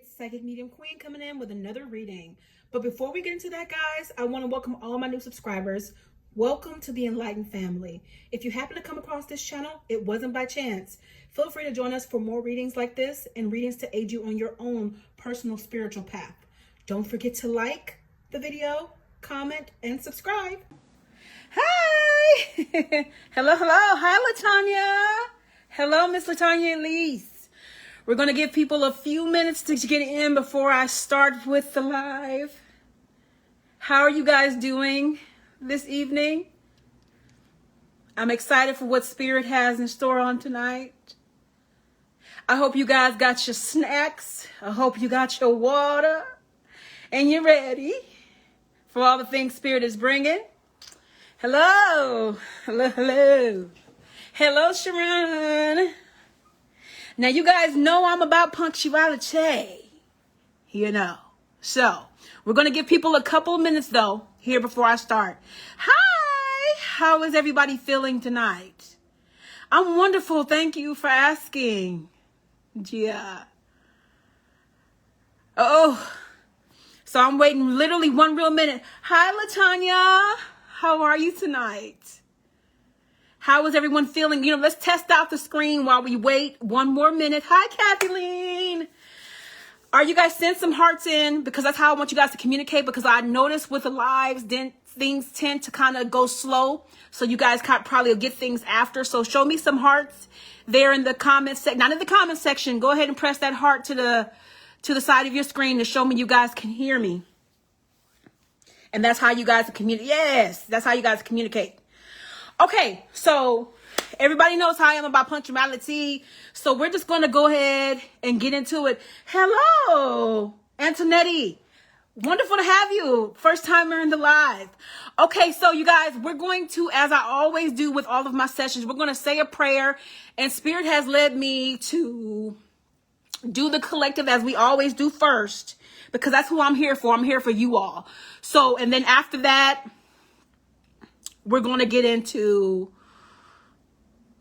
it's Psychic Medium Queen coming in with another reading. But before we get into that, guys, I want to welcome all my new subscribers. Welcome to the Enlightened family. If you happen to come across this channel, it wasn't by chance. Feel free to join us for more readings like this and readings to aid you on your own personal spiritual path. Don't forget to like the video, comment, and subscribe. Hi! Hello. Hi, Latanya. Hello, Miss Latanya Elise. We're going to give people a few minutes to get in before I start with the live. How are you guys doing this evening? I'm excited for what Spirit has in store on tonight. I hope you guys got your snacks. I hope you got your water. And you're ready for all the things Spirit is bringing. Hello. Hello, Sharon. Now, you guys know I'm about punctuality, So, we're going to give people a couple of minutes, though, here before I start. Hi! How is everybody feeling tonight? I'm wonderful. Thank you for asking. Yeah. Oh, so I'm waiting literally one real minute. Hi, Latanya. How are you tonight? How is everyone feeling? Let's test out the screen while we wait one more minute. Hi, Kathleen. Are you guys send some hearts in? Because that's how I want you guys to communicate. Because I noticed with the lives, then things tend to kind of go slow. So you guys probably will get things after. So show me some hearts there in the comments section. Not in the comment section. Go ahead and press that heart to the side of your screen to show me you guys can hear me. And that's how you guys communicate. Yes, that's how you guys communicate. Okay, so everybody knows how I am about punctuality. So we're just going to go ahead and get into it. Hello, Antonetti. Wonderful to have you. First timer in the live. Okay, so you guys, we're going to, as I always do with all of my sessions, we're going to say a prayer. And Spirit has led me to do the collective as we always do first. Because that's who I'm here for. I'm here for you all. So, and then after that, we're going to get into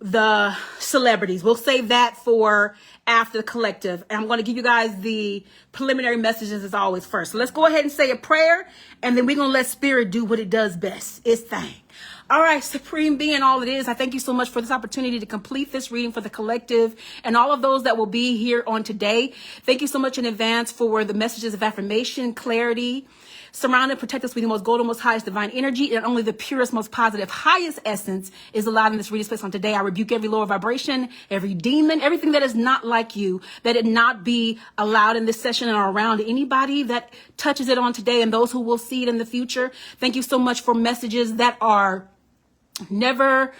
the celebrities. We'll save that for after the collective. And I'm going to give you guys the preliminary messages as always first. So let's go ahead and say a prayer. And then we're going to let Spirit do what it does best. Its thing. All right, Supreme Being, all it is, I thank you so much for this opportunity to complete this reading for the collective and all of those that will be here on today. Thank you so much in advance for the messages of affirmation, clarity. Surround and protect us with the most golden, most highest divine energy, and only the purest, most positive, highest essence is allowed in this reading space on today. I rebuke every lower vibration, every demon, everything that is not like you, that it not be allowed in this session or around anybody that touches it on today and those who will see it in the future. Thank you so much for messages that are never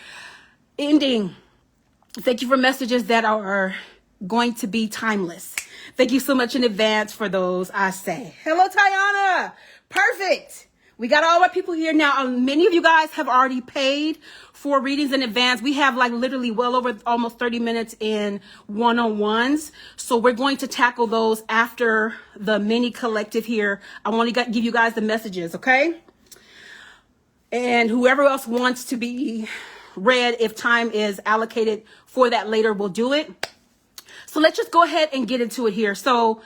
ending. Thank you for messages that are going to be timeless. Thank you so much in advance for those, I say. Hello, Tyana. Perfect. We got all our people here now. Many of you guys have already paid for readings in advance. We have like literally well over almost 30 minutes in one-on-ones. So we're going to tackle those after the mini collective here. I want to give you guys the messages, okay? And whoever else wants to be read, if time is allocated for that later, we'll do it. So let's just go ahead and get into it here. So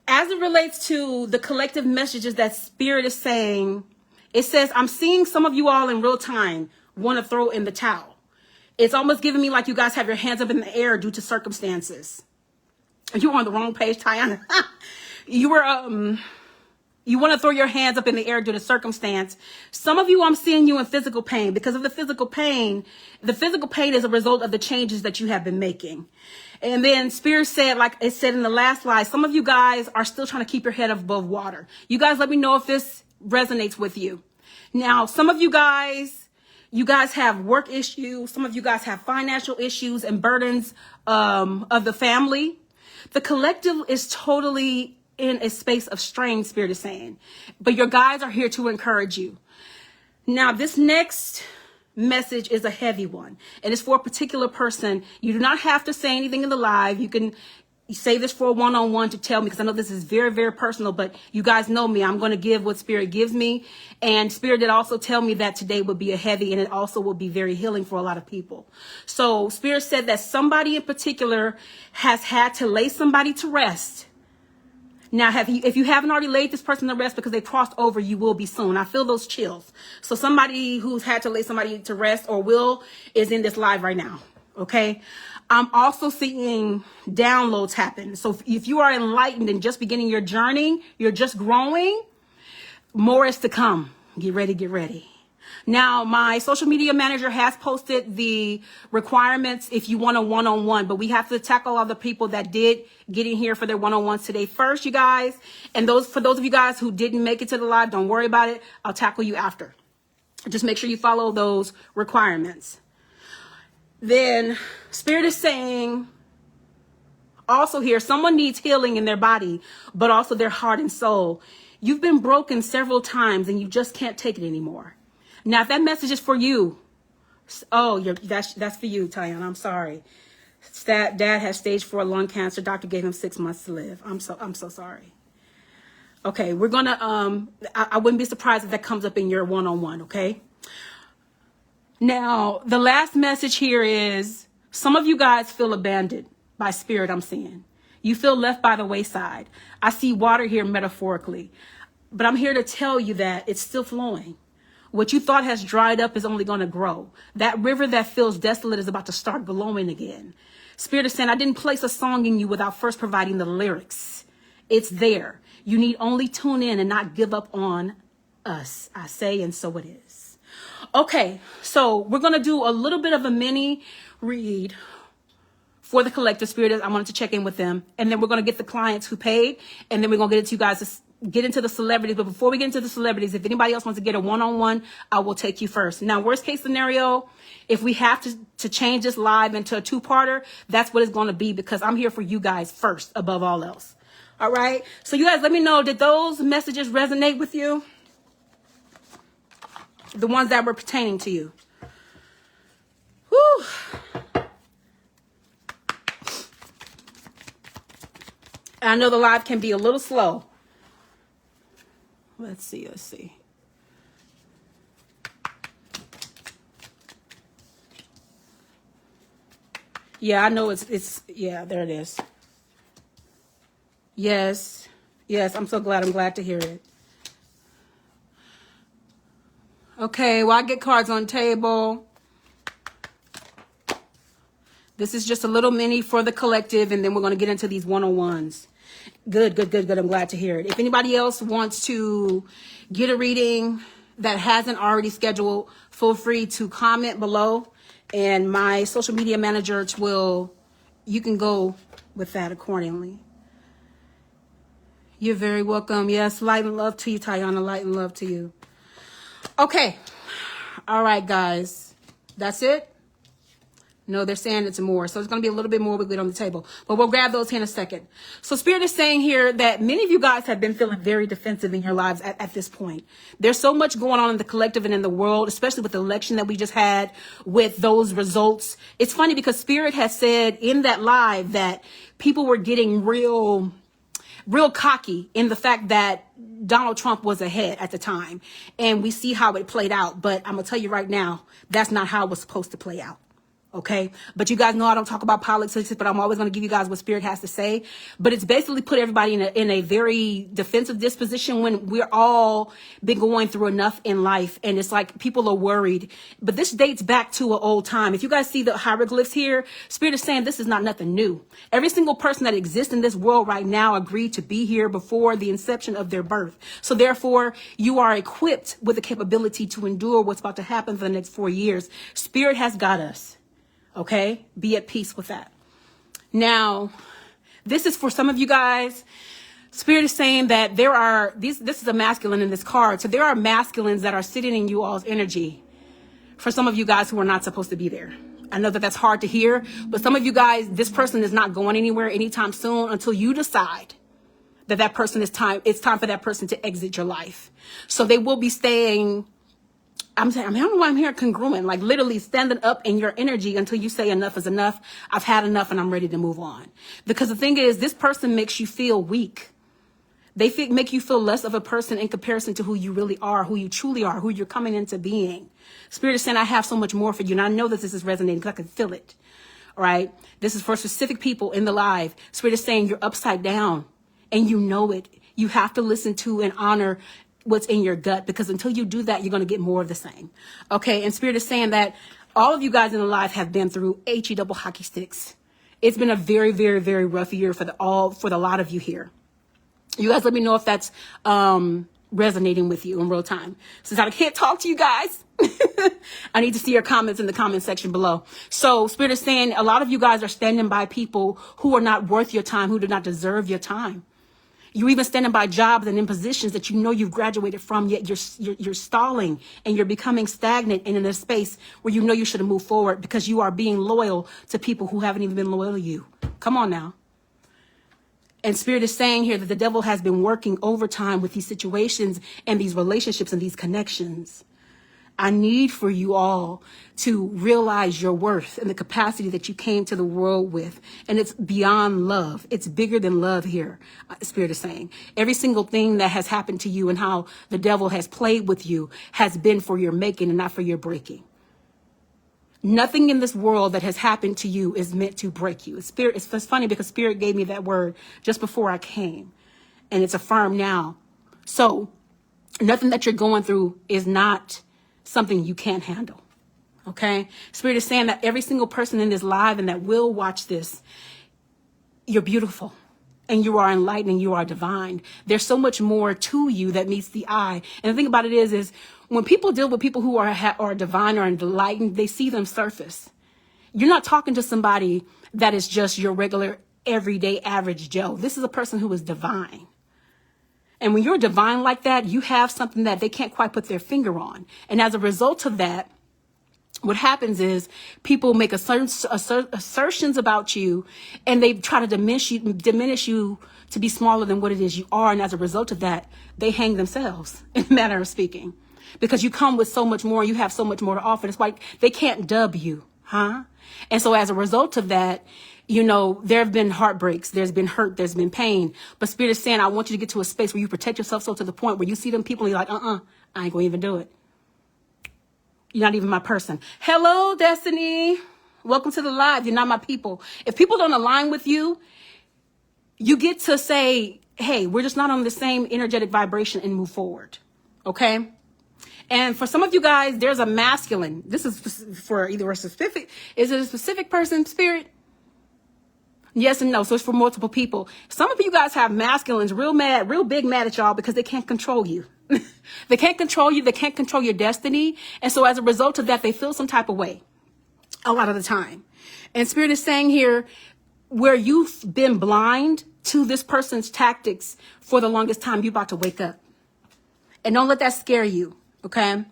as it relates to the collective messages that Spirit is saying, it says, I'm seeing some of you all in real time want to throw in the towel. It's almost giving me like you guys have your hands up in the air due to circumstances. You were on the wrong page, Tyana. You want to throw your hands up in the air due to circumstance. Some of you, I'm seeing you in physical pain. Because of the physical pain is a result of the changes that you have been making. And then Spirit said, like it said in the last slide, some of you guys are still trying to keep your head above water. You guys let me know if this resonates with you. Now, some of you guys have work issues. Some of you guys have financial issues and burdens of the family. The collective is totally in a space of strain, Spirit is saying. But your guides are here to encourage you. Now, this next message is a heavy one. And it's for a particular person. You do not have to say anything in the live. You can say this for a one-on-one to tell me, because I know this is very, very personal. But you guys know me. I'm going to give what Spirit gives me. And Spirit did also tell me that today would be a heavy, and it also will be very healing for a lot of people. So Spirit said that somebody in particular has had to lay somebody to rest Now, if you haven't already laid this person to rest because they crossed over, you will be soon. I feel those chills. So somebody who's had to lay somebody to rest or will is in this live right now. Okay. I'm also seeing downloads happen. So if you are enlightened and just beginning your journey, you're just growing, more is to come. Get ready, get ready. Now, my social media manager has posted the requirements if you want a one-on-one, but we have to tackle all the people that did get in here for their one-on-ones today first, you guys. And for those of you guys who didn't make it to the live, don't worry about it. I'll tackle you after. Just make sure you follow those requirements. Then Spirit is saying also here, someone needs healing in their body, but also their heart and soul. You've been broken several times and you just can't take it anymore. Now, if that message is for you, that's for you, Tyana. I'm sorry. Dad has stage 4 lung cancer. Doctor gave him 6 months to live. I'm so sorry. Okay, we're gonna I wouldn't be surprised if that comes up in your one-on-one. Okay. Now, the last message here is some of you guys feel abandoned by Spirit. I'm seeing you feel left by the wayside. I see water here metaphorically, but I'm here to tell you that it's still flowing. What you thought has dried up is only going to grow. That river that feels desolate is about to start glowing again. Spirit is saying, I didn't place a song in you without first providing the lyrics. It's there. You need only tune in and not give up on us. I say, and so it is. Okay, so we're going to do a little bit of a mini read for the collective. Spirit, I wanted to check in with them. And then we're going to get the clients who paid. And then we're going to get into you guys get into the celebrities. But before we get into the celebrities, if anybody else wants to get a one-on-one, I will take you first. Now, worst case scenario, if we have to change this live into a 2-parter, that's what it's going to be, because I'm here for you guys first above all else. All right. So you guys, let me know, did those messages resonate with you? The ones that were pertaining to you. Whew. I know the live can be a little slow. Let's see. Yeah, I know it's yeah, there it is. Yes, I'm so glad. I'm glad to hear it. Okay, well, I get cards on table. This is just a little mini for the collective, and then we're going to get into these one-on-ones. Good. I'm glad to hear it. If anybody else wants to get a reading that hasn't already scheduled, feel free to comment below, and my social media manager you can go with that accordingly. You're very welcome. Yes, light and love to you, Tyana. Light and love to you. Okay. All right, guys. That's it. No, they're saying it's more. So it's going to be a little bit more we get on the table. But we'll grab those here in a second. So Spirit is saying here that many of you guys have been feeling very defensive in your lives at this point. There's so much going on in the collective and in the world, especially with the election that we just had, with those results. It's funny because Spirit has said in that live that people were getting real cocky in the fact that Donald Trump was ahead at the time. And we see how it played out. But I'm going to tell you right now, that's not how it was supposed to play out. Okay. But you guys know I don't talk about politics, but I'm always going to give you guys what Spirit has to say. But it's basically put everybody in a very defensive disposition when we're all been going through enough in life. And it's like people are worried. But this dates back to an old time. If you guys see the hieroglyphs here, Spirit is saying this is not nothing new. Every single person that exists in this world right now agreed to be here before the inception of their birth. So therefore, you are equipped with the capability to endure what's about to happen for the next 4 years. Spirit has got us. Okay, be at peace with that. Now, this is for some of you guys. Spirit is saying that this is a masculine in this card. So there are masculines that are sitting in you all's energy for some of you guys who are not supposed to be there. I know that that's hard to hear, but some of you guys, this person is not going anywhere anytime soon until you decide that it's time for that person to exit your life. So they will be staying. I don't know why I'm here congruent, like literally standing up in your energy until you say enough is enough. I've had enough and I'm ready to move on. Because the thing is, this person makes you feel weak. They make you feel less of a person in comparison to who you really are, who you truly are, who you're coming into being. Spirit is saying, I have so much more for you. And I know that this is resonating because I can feel it. All right. This is for specific people in the live. Spirit is saying you're upside down and you know it. You have to listen to and honor what's in your gut, because until you do that, you're going to get more of the same. Okay. And Spirit is saying that all of you guys in the life have been through HE double hockey sticks. It's been a very, very, very rough year for the lot of you here. You guys let me know if that's resonating with you in real time. Since I can't talk to you guys, I need to see your comments in the comment section below. So Spirit is saying a lot of you guys are standing by people who are not worth your time, who do not deserve your time. You're even standing by jobs and in positions that you know you've graduated from, yet you're stalling and you're becoming stagnant and in a space where you know you should have moved forward because you are being loyal to people who haven't even been loyal to you. Come on now. And Spirit is saying here that the devil has been working overtime with these situations and these relationships and these connections. I need for you all to realize your worth and the capacity that you came to the world with. And it's beyond love. It's bigger than love here, Spirit is saying. Every single thing that has happened to you and how the devil has played with you has been for your making and not for your breaking. Nothing in this world that has happened to you is meant to break you. It's funny because Spirit gave me that word just before I came, and it's affirmed now. So nothing that you're going through is not something you can't handle. Okay. Spirit is saying that every single person in this live and that will watch this, you're beautiful and you are enlightened and you are divine. There's so much more to you that meets the eye. And the thing about it is when people deal with people who are divine or enlightened, they see them surface. You're not talking to somebody that is just your regular, everyday, average Joe. This is a person who is divine. And when you're divine like that, you have something that they can't quite put their finger on. And as a result of that, what happens is people make assertions about you and they try to diminish you to be smaller than what it is you are. And as a result of that, they hang themselves, in a manner of speaking, because you come with so much more. You have so much more to offer. It's like they can't dub you. Huh? And so as a result of that, you know, there have been heartbreaks, there's been hurt, there's been pain. But Spirit is saying, I want you to get to a space where you protect yourself so to the point where you see them people and you're like, I ain't gonna even do it. You're not even my person. Hello, Destiny. Welcome to the live. You're not my people. If people don't align with you, you get to say, hey, we're just not on the same energetic vibration and move forward. Okay? And for some of you guys, there's a masculine. This is for either a specific, is it a specific person, Spirit? Yes and no. So it's for multiple people. Some of you guys have masculines real mad, real big mad at y'all because they can't control you. They can't control you. They can't control your destiny. And so as a result of that, they feel some type of way a lot of the time. And Spirit is saying here, where you've been blind to this person's tactics for the longest time, you're about to wake up. And don't let that scare you. Okay.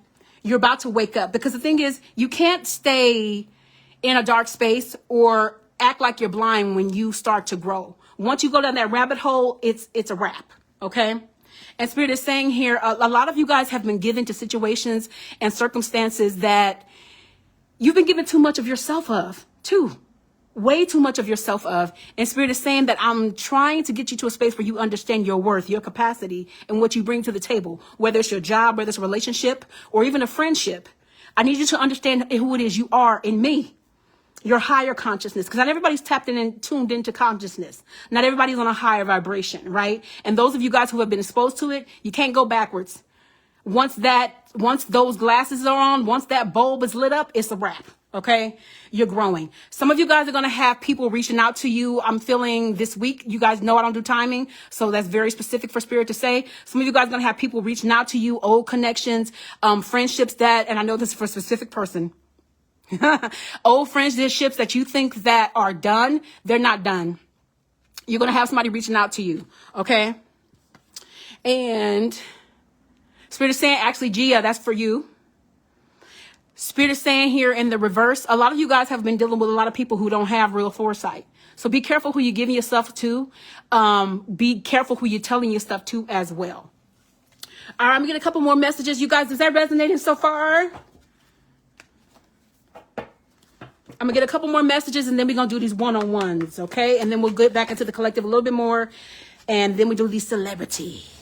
You're about to wake up, because the thing is, you can't stay in a dark space or act like you're blind when you start to grow. Once you go down that rabbit hole, it's a wrap. Okay. And Spirit is saying here, a lot of you guys have been given to situations and circumstances that you've been given too much of yourself of, too. Way too much of yourself of. And Spirit is saying that I'm trying to get you to a space where you understand your worth, your capacity, and what you bring to the table, whether it's your job, whether it's a relationship, or even a friendship. I need you to understand who it is you are in me. Your higher consciousness, because not everybody's tapped in and tuned into consciousness. Not everybody's on a higher vibration, right? And those of you guys who have been exposed to it, you can't go backwards. Once those glasses are on, once that bulb is lit up, it's a wrap. Okay. You're growing. Some of you guys are going to have people reaching out to you. I'm feeling this week. You guys know I don't do timing. So that's very specific for Spirit to say. Some of you guys are going to have people reaching out to you, old connections, friendships and I know this is for a specific person. Old friendships that you think that are done, they're not done. You're going to have somebody reaching out to you. Okay. And Spirit is saying, actually, Gia, that's for you. Spirit is saying here in the reverse, a lot of you guys have been dealing with a lot of people who don't have real foresight. So be careful who you're giving yourself to. Be careful who you're telling your stuff to as well. All right, I'm going to get a couple more messages. You guys, is that resonating so far? I'm going to get a couple more messages, and then we're going to do these one-on-ones, okay? And then we'll get back into the collective a little bit more, and then we do these celebrities.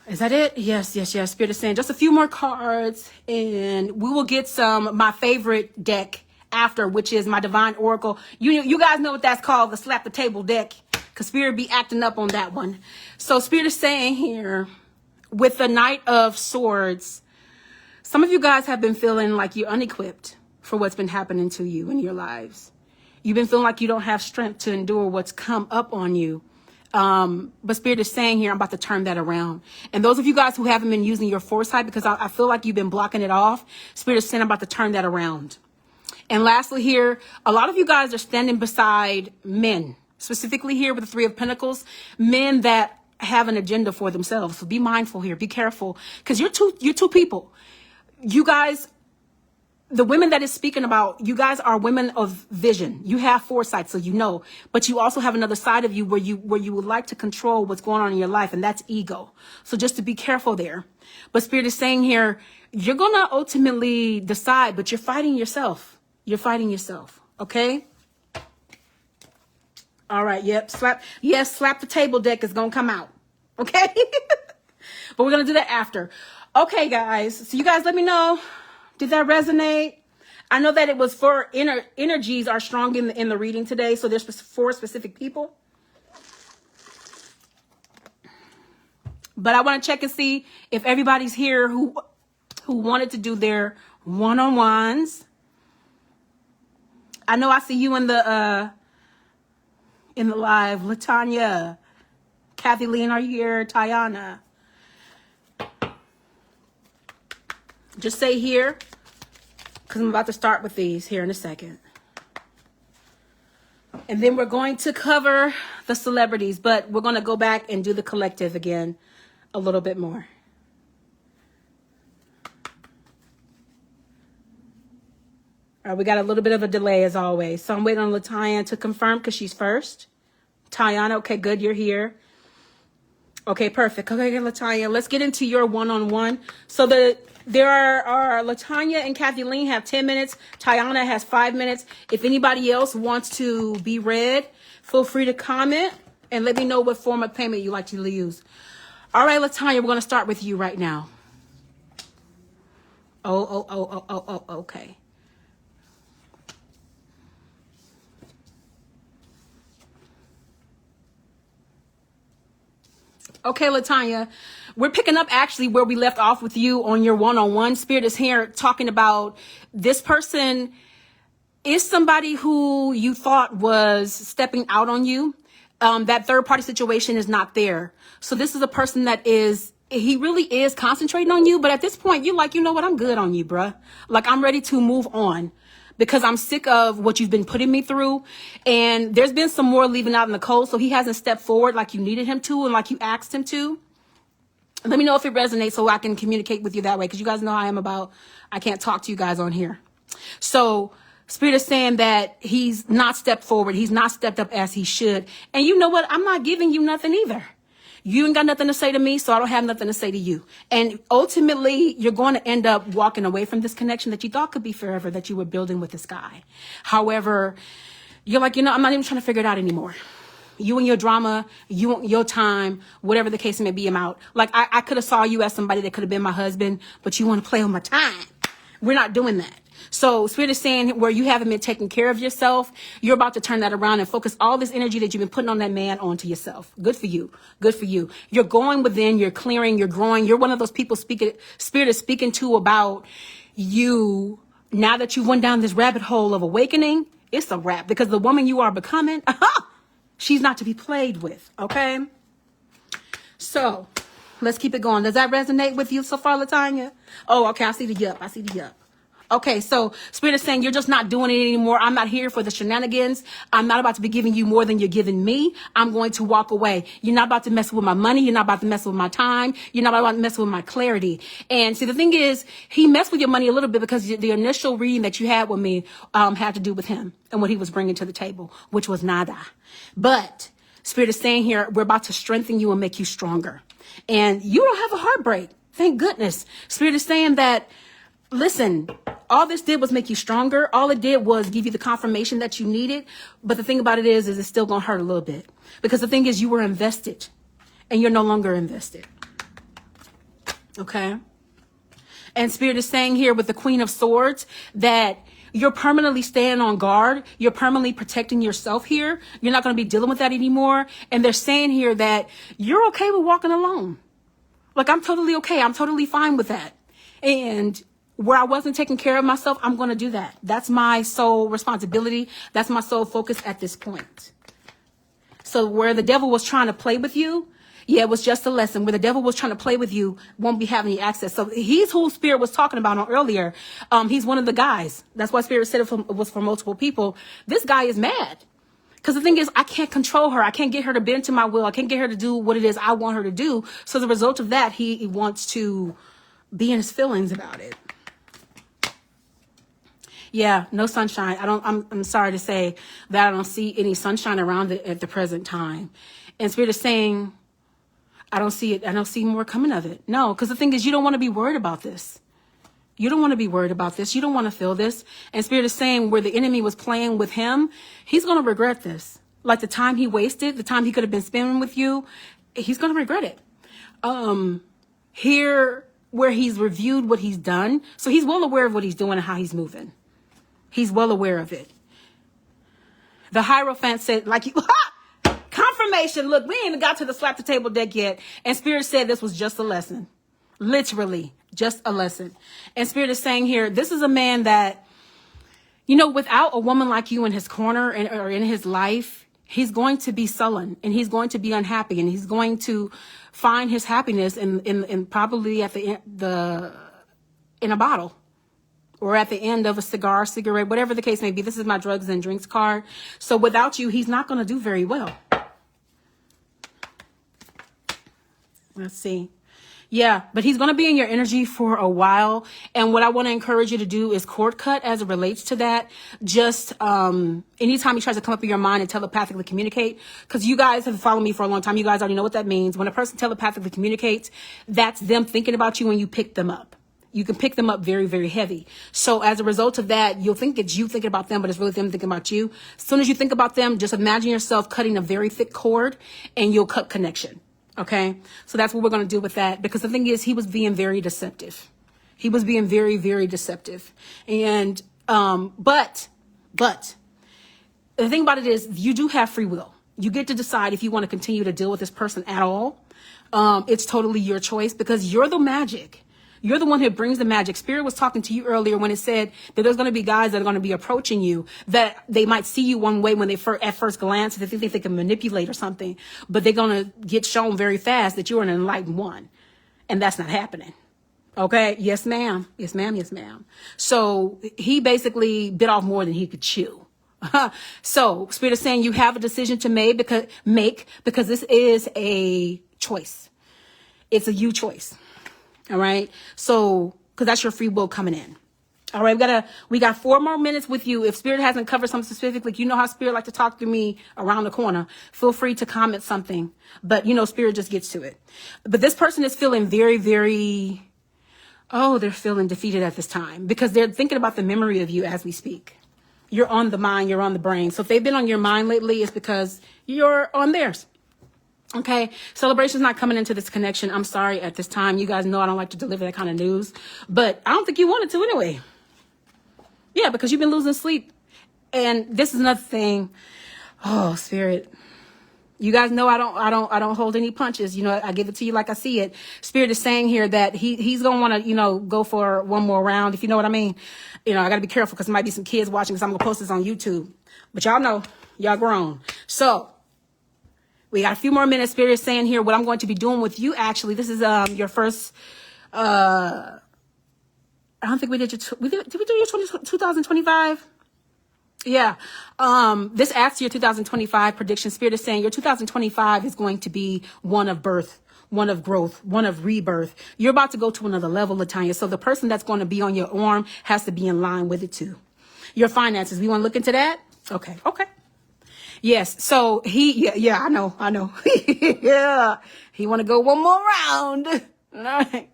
Is that it? Yes. Spirit is saying just a few more cards, and we will get my favorite deck after, which is my divine oracle. You guys know what that's called, the slap the table deck, because Spirit be acting up on that one. So Spirit is saying here, with the Knight of Swords, some of you guys have been feeling like you're unequipped for what's been happening to you in your lives. You've been feeling like you don't have strength to endure what's come up on you. But Spirit is saying here, I'm about to turn that around. And those of you guys who haven't been using your foresight, because I feel like you've been blocking it off, Spirit is saying I'm about to turn that around. And lastly here, a lot of you guys are standing beside men, specifically here with the Three of Pentacles, men that have an agenda for themselves. So be mindful here, be careful, because you're two people. You guys, the women that is speaking about, you guys are women of vision. You have foresight, so you know, but you also have another side of you where you would like to control what's going on in your life, and that's ego. So just to be careful there. But Spirit is saying here, you're going to ultimately decide, but you're fighting yourself. You're fighting yourself. Okay. All right. Yep. Slap the table deck is going to come out. Okay. But we're going to do that after. Okay, guys. So you guys let me know. Did that resonate? I know that it was for energies are strong in the reading today. So there's 4 specific people. But I want to check and see if everybody's here who wanted to do their one-on-ones. I know I see you in the live. Latanya, Kathleen, are you here? Tyana. Just say here, because I'm about to start with these here in a second. And then we're going to cover the celebrities, but we're going to go back and do the collective again a little bit more. All right, we got a little bit of a delay as always. So I'm waiting on Latanya to confirm because she's first. Tyana, okay, good, you're here. Okay, perfect. Okay, Latanya, let's get into your one-on-one. So there are Latanya and Kathleen have 10 minutes. Tyana has 5 minutes. If anybody else wants to be read, feel free to comment and let me know what form of payment you like to use. All right, Latanya, we're going to start with you right now. Okay. Okay, Latanya, we're picking up actually where we left off with you on your one-on-one. Spirit is here talking about this person is somebody who you thought was stepping out on you. That third party situation is not there. So this is a person that he really is concentrating on you. But at this point, you're like, you know what? I'm good on you, bruh. Like, I'm ready to move on. Because I'm sick of what you've been putting me through. And there's been some more leaving out in the cold. So he hasn't stepped forward like you needed him to and like you asked him to. Let me know if it resonates so I can communicate with you that way. Because you guys know how I can't talk to you guys on here. So Spirit is saying that he's not stepped forward. He's not stepped up as he should. And you know what? I'm not giving you nothing either. You ain't got nothing to say to me, so I don't have nothing to say to you. And ultimately, you're going to end up walking away from this connection that you thought could be forever, that you were building with this guy. However, you're like, I'm not even trying to figure it out anymore. You and your drama, you your time, whatever the case may be, I'm out. Like, I could have saw you as somebody that could have been my husband, but you want to play on my time. We're not doing that. So Spirit is saying where you haven't been taking care of yourself, you're about to turn that around and focus all this energy that you've been putting on that man onto yourself. Good for you. Good for you. You're going within, you're clearing, you're growing. You're one of those people Spirit is speaking to about you. Now that you went down this rabbit hole of awakening, it's a wrap, because the woman you are becoming, she's not to be played with. Okay. So let's keep it going. Does that resonate with you so far, Latanya? Oh, okay. I see the yup. Okay, so Spirit is saying you're just not doing it anymore. I'm not here for the shenanigans. I'm not about to be giving you more than you're giving me. I'm going to walk away. You're not about to mess with my money. You're not about to mess with my time. You're not about to mess with my clarity. And see, the thing is, he messed with your money a little bit because the initial reading that you had with me had to do with him and what he was bringing to the table, which was nada. But Spirit is saying here, we're about to strengthen you and make you stronger. And you don't have a heartbreak. Thank goodness. Spirit is saying that, listen, all this did was make you stronger. All it did was give you the confirmation that you needed. But the thing about it is it's still going to hurt a little bit. Because the thing is, you were invested and you're no longer invested. Okay? And Spirit is saying here with the Queen of Swords that you're permanently staying on guard. You're permanently protecting yourself here. You're not going to be dealing with that anymore. And they're saying here that you're okay with walking alone. Like, I'm totally okay. I'm totally fine with that. And where I wasn't taking care of myself, I'm going to do that. That's my sole responsibility. That's my sole focus at this point. So where the devil was trying to play with you, yeah, it was just a lesson. Where the devil was trying to play with you, won't be having any access. So he's who Spirit was talking about on earlier. He's one of the guys. That's why Spirit said it was for multiple people. This guy is mad. Because the thing is, I can't control her. I can't get her to bend to my will. I can't get her to do what it is I want her to do. So as a result of that, he wants to be in his feelings about it. Yeah, no sunshine. I'm sorry to say that I don't see any sunshine around it at the present time. And Spirit is saying, I don't see it. I don't see more coming of it. No, because the thing is, you don't want to be worried about this. You don't want to be worried about this. You don't want to feel this. And Spirit is saying where the enemy was playing with him, he's going to regret this. Like the time he wasted, the time he could have been spending with you, he's going to regret it. Here where he's reviewed what he's done. So he's well aware of what he's doing and how he's moving. He's well aware of it. The Hierophant said, like, confirmation. Look, we ain't even got to the slap the table deck yet. And Spirit said this was just a lesson. Literally, just a lesson. And Spirit is saying here, this is a man that, without a woman like you in his corner or in his life, he's going to be sullen and he's going to be unhappy and he's going to find his happiness in probably at the in a bottle. Or at the end of a cigarette, whatever the case may be. This is my drugs and drinks card. So without you, he's not going to do very well. Let's see. Yeah, but he's going to be in your energy for a while. And what I want to encourage you to do is cord cut as it relates to that. Just anytime he tries to come up in your mind and telepathically communicate, because you guys have followed me for a long time. You guys already know what that means. When a person telepathically communicates, that's them thinking about you when you pick them up. You can pick them up very, very heavy. So as a result of that, you'll think it's you thinking about them, but it's really them thinking about you. As soon as you think about them, just imagine yourself cutting a very thick cord and you'll cut connection. Okay. So that's what we're going to do with that. Because the thing is, he was being very deceptive. He was being very, very deceptive. And, but the thing about it is you do have free will. You get to decide if you want to continue to deal with this person at all. It's totally your choice because you're the magic. You're the one who brings the magic. Spirit was talking to you earlier when it said that there's going to be guys that are going to be approaching you, that they might see you one way when they at first glance, they think they can manipulate or something, but they're going to get shown very fast that you're an enlightened one. And that's not happening. Okay. Yes, ma'am. Yes, ma'am. Yes, ma'am. So he basically bit off more than he could chew. So Spirit is saying you have a decision to make because this is a choice. It's a you choice. All right. So, cause that's your free will coming in. All right. We got 4 more minutes with you. If Spirit hasn't covered something specifically, you know how Spirit like to talk to me around the corner. Feel free to comment something, but Spirit just gets to it. But this person is feeling very, very, they're feeling defeated at this time because they're thinking about the memory of you as we speak. You're on the mind, you're on the brain. So if they've been on your mind lately, it's because you're on theirs. Okay, celebration's not coming into this connection. I'm sorry at this time. You guys know I don't like to deliver that kind of news, but I don't think you wanted to anyway. Yeah, because you've been losing sleep. And this is another thing. Oh, Spirit. You guys know I don't hold any punches. I give it to you like I see it. Spirit is saying here that he's going to want to, go for one more round, if you know what I mean. I got to be careful because there might be some kids watching because I'm going to post this on YouTube. But y'all know, y'all grown. So, we got a few more minutes. Spirit is saying here what I'm going to be doing with you. Actually, this is your first. I don't think we did did we do your 2025? Yeah. This adds to your 2025 prediction. Spirit is saying your 2025 is going to be one of birth, one of growth, one of rebirth. You're about to go to another level, Latanya. So the person that's going to be on your arm has to be in line with it too. Your finances. We want to look into that. Okay. Yes. So yeah, I know. Yeah. He want to go one more round. All right.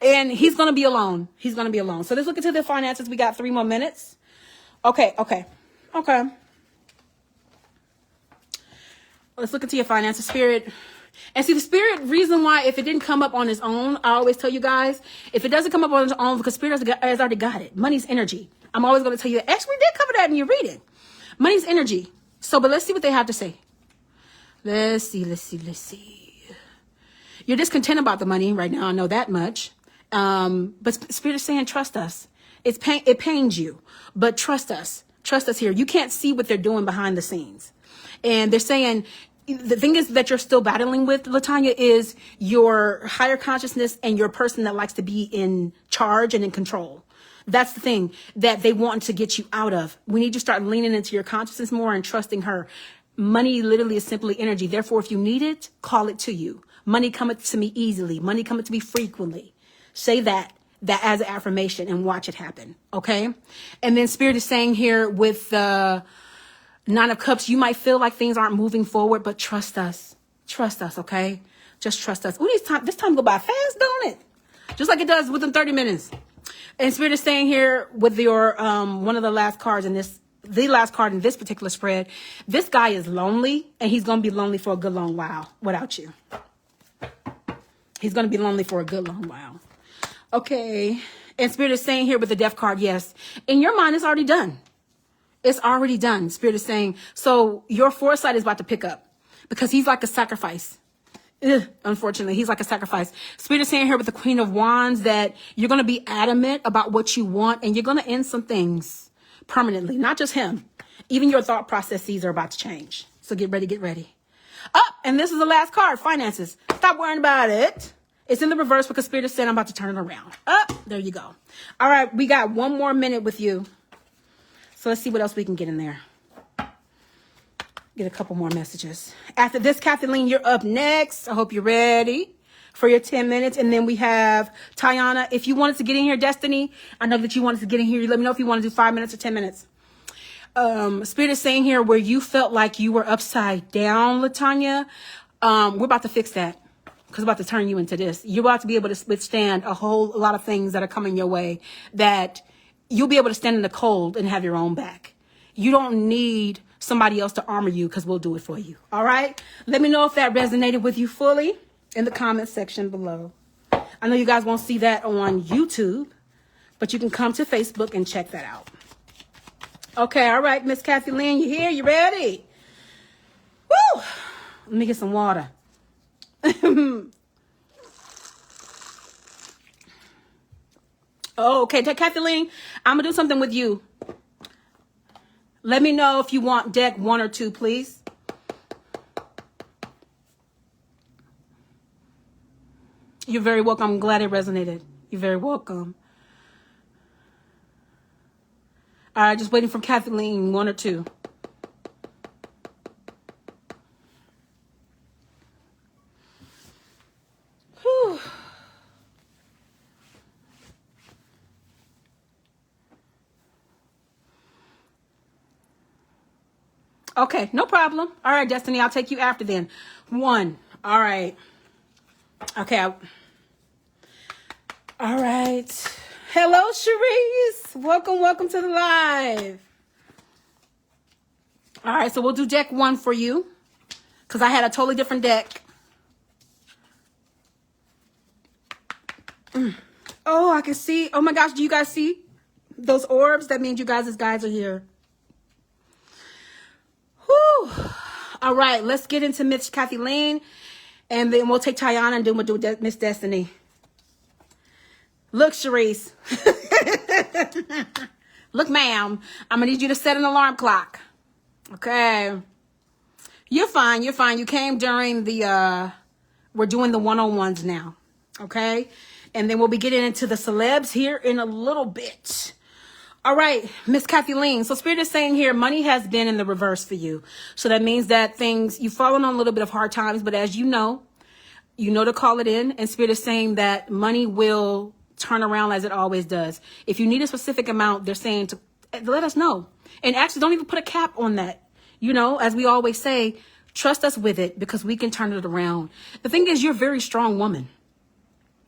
And he's going to be alone. So let's look into the finances. We got 3 more minutes. Okay. Let's look into your finances, Spirit. And see, the Spirit reason why, if it didn't come up on his own, I always tell you guys, if it doesn't come up on his own, because Spirit has already got it. Money's energy. I'm always going to tell you that. Actually, we did cover that in your reading. Money's energy. So, but let's see what they have to say. Let's see. You're discontent about the money right now. I know that much. But Spirit is saying, trust us. It pains you, but trust us. Trust us here. You can't see what they're doing behind the scenes. And they're saying, the thing is that you're still battling with, Latanya, is your higher consciousness and your person that likes to be in charge and in control. That's the thing that they want to get you out of. We need you to start leaning into your consciousness more and trusting her. Money literally is simply energy. Therefore, if you need it, call it to you. Money cometh to me easily. Money cometh to me frequently. Say that as an affirmation and watch it happen. Okay. And then Spirit is saying here with the Nine of Cups, you might feel like things aren't moving forward, but trust us. Trust us. Okay. Just trust us. Ooh, this time go by fast, don't it? Just like it does within 30 minutes. And Spirit is saying here with your, one of the last cards in this, the last card in this particular spread, this guy is lonely and he's going to be lonely for a good long while without you. He's going to be lonely for a good long while. Okay. And Spirit is saying here with the Death card, yes. In your mind, it's already done. It's already done. Spirit is saying, so your foresight is about to pick up because he's like a sacrifice. Unfortunately, he's like a sacrifice. Spirit is saying here with the Queen of Wands that you're going to be adamant about what you want and you're going to end some things permanently, not just him. Even your thought processes are about to change. So get ready, get ready. And this is the last card, finances. Stop worrying about it. It's in the reverse because Spirit is saying I'm about to turn it around. There you go. All right, we got 1 more minute with you. So let's see what else we can get in there. Get a couple more messages. After this, Kathleen, you're up next. I hope you're ready for your 10 minutes. And then we have Tyana. If you wanted to get in here, Destiny, I know that you wanted to get in here. Let me know if you want to do 5 minutes or 10 minutes. Spirit is saying here where you felt like you were upside down, Latanya. We're about to fix that because we're about to turn you into this. You're about to be able to withstand a lot of things that are coming your way that you'll be able to stand in the cold and have your own back. You don't need somebody else to armor you because we'll do it for you. All right. Let me know if that resonated with you fully in the comment section below. I know you guys won't see that on YouTube, but you can come to Facebook and check that out. Okay. All right. Miss Kathleen, you here? You ready? Woo! Let me get some water. Oh, okay. Kathleen, I'm going to do something with you. Let me know if you want deck 1 or 2, please. You're very welcome. I'm glad it resonated. You're very welcome. All right, just waiting for Kathleen, 1 or 2. Whew. Okay, no problem. All right, Destiny, I'll take you after then. 1. All right. Okay. All right. Hello, Cherise. Welcome to the live. All right, so we'll do deck 1 for you because I had a totally different deck. Oh, I can see. Oh my gosh, do you guys see those orbs? That means you guys are here. Whew. All right, let's get into Miss Kathleen, and then we'll take Tyana, and then we'll do Miss Destiny. Look, Cherise. Look, ma'am, I'm going to need you to set an alarm clock. Okay. You're fine. You're fine. You came during the, we're doing the one-on-ones now. Okay. And then we'll be getting into the celebs here in a little bit. All right, Miss Kathleen. So Spirit is saying here, money has been in the reverse for you. So that means that you've fallen on a little bit of hard times, but as you know to call it in. And Spirit is saying that money will turn around as it always does. If you need a specific amount, they're saying to let us know. And actually don't even put a cap on that. You know, as we always say, trust us with it because we can turn it around. The thing is, you're a very strong woman.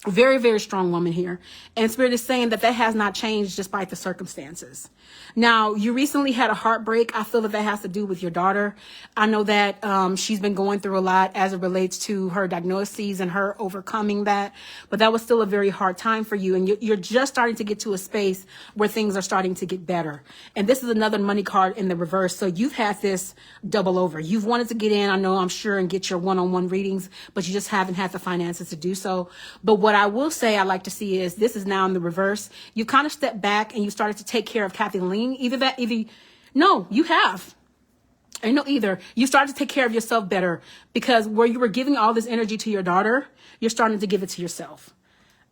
Very, very strong woman here. And Spirit is saying that that has not changed despite the circumstances. Now, you recently had a heartbreak. I feel that that has to do with your daughter. I know that she's been going through a lot as it relates to her diagnoses and her overcoming that. But that was still a very hard time for you. And you're just starting to get to a space where things are starting to get better. And this is another money card in the reverse. So you've had this double over. You've wanted to get in, I know, I'm sure, and get your one-on-one readings, but you just haven't had the finances to do so. But what I will say I like to see is this is now in the reverse. You kind of stepped back and you started to take care of Kathleen. No, you have. I know either. You started to take care of yourself better because where you were giving all this energy to your daughter, you're starting to give it to yourself.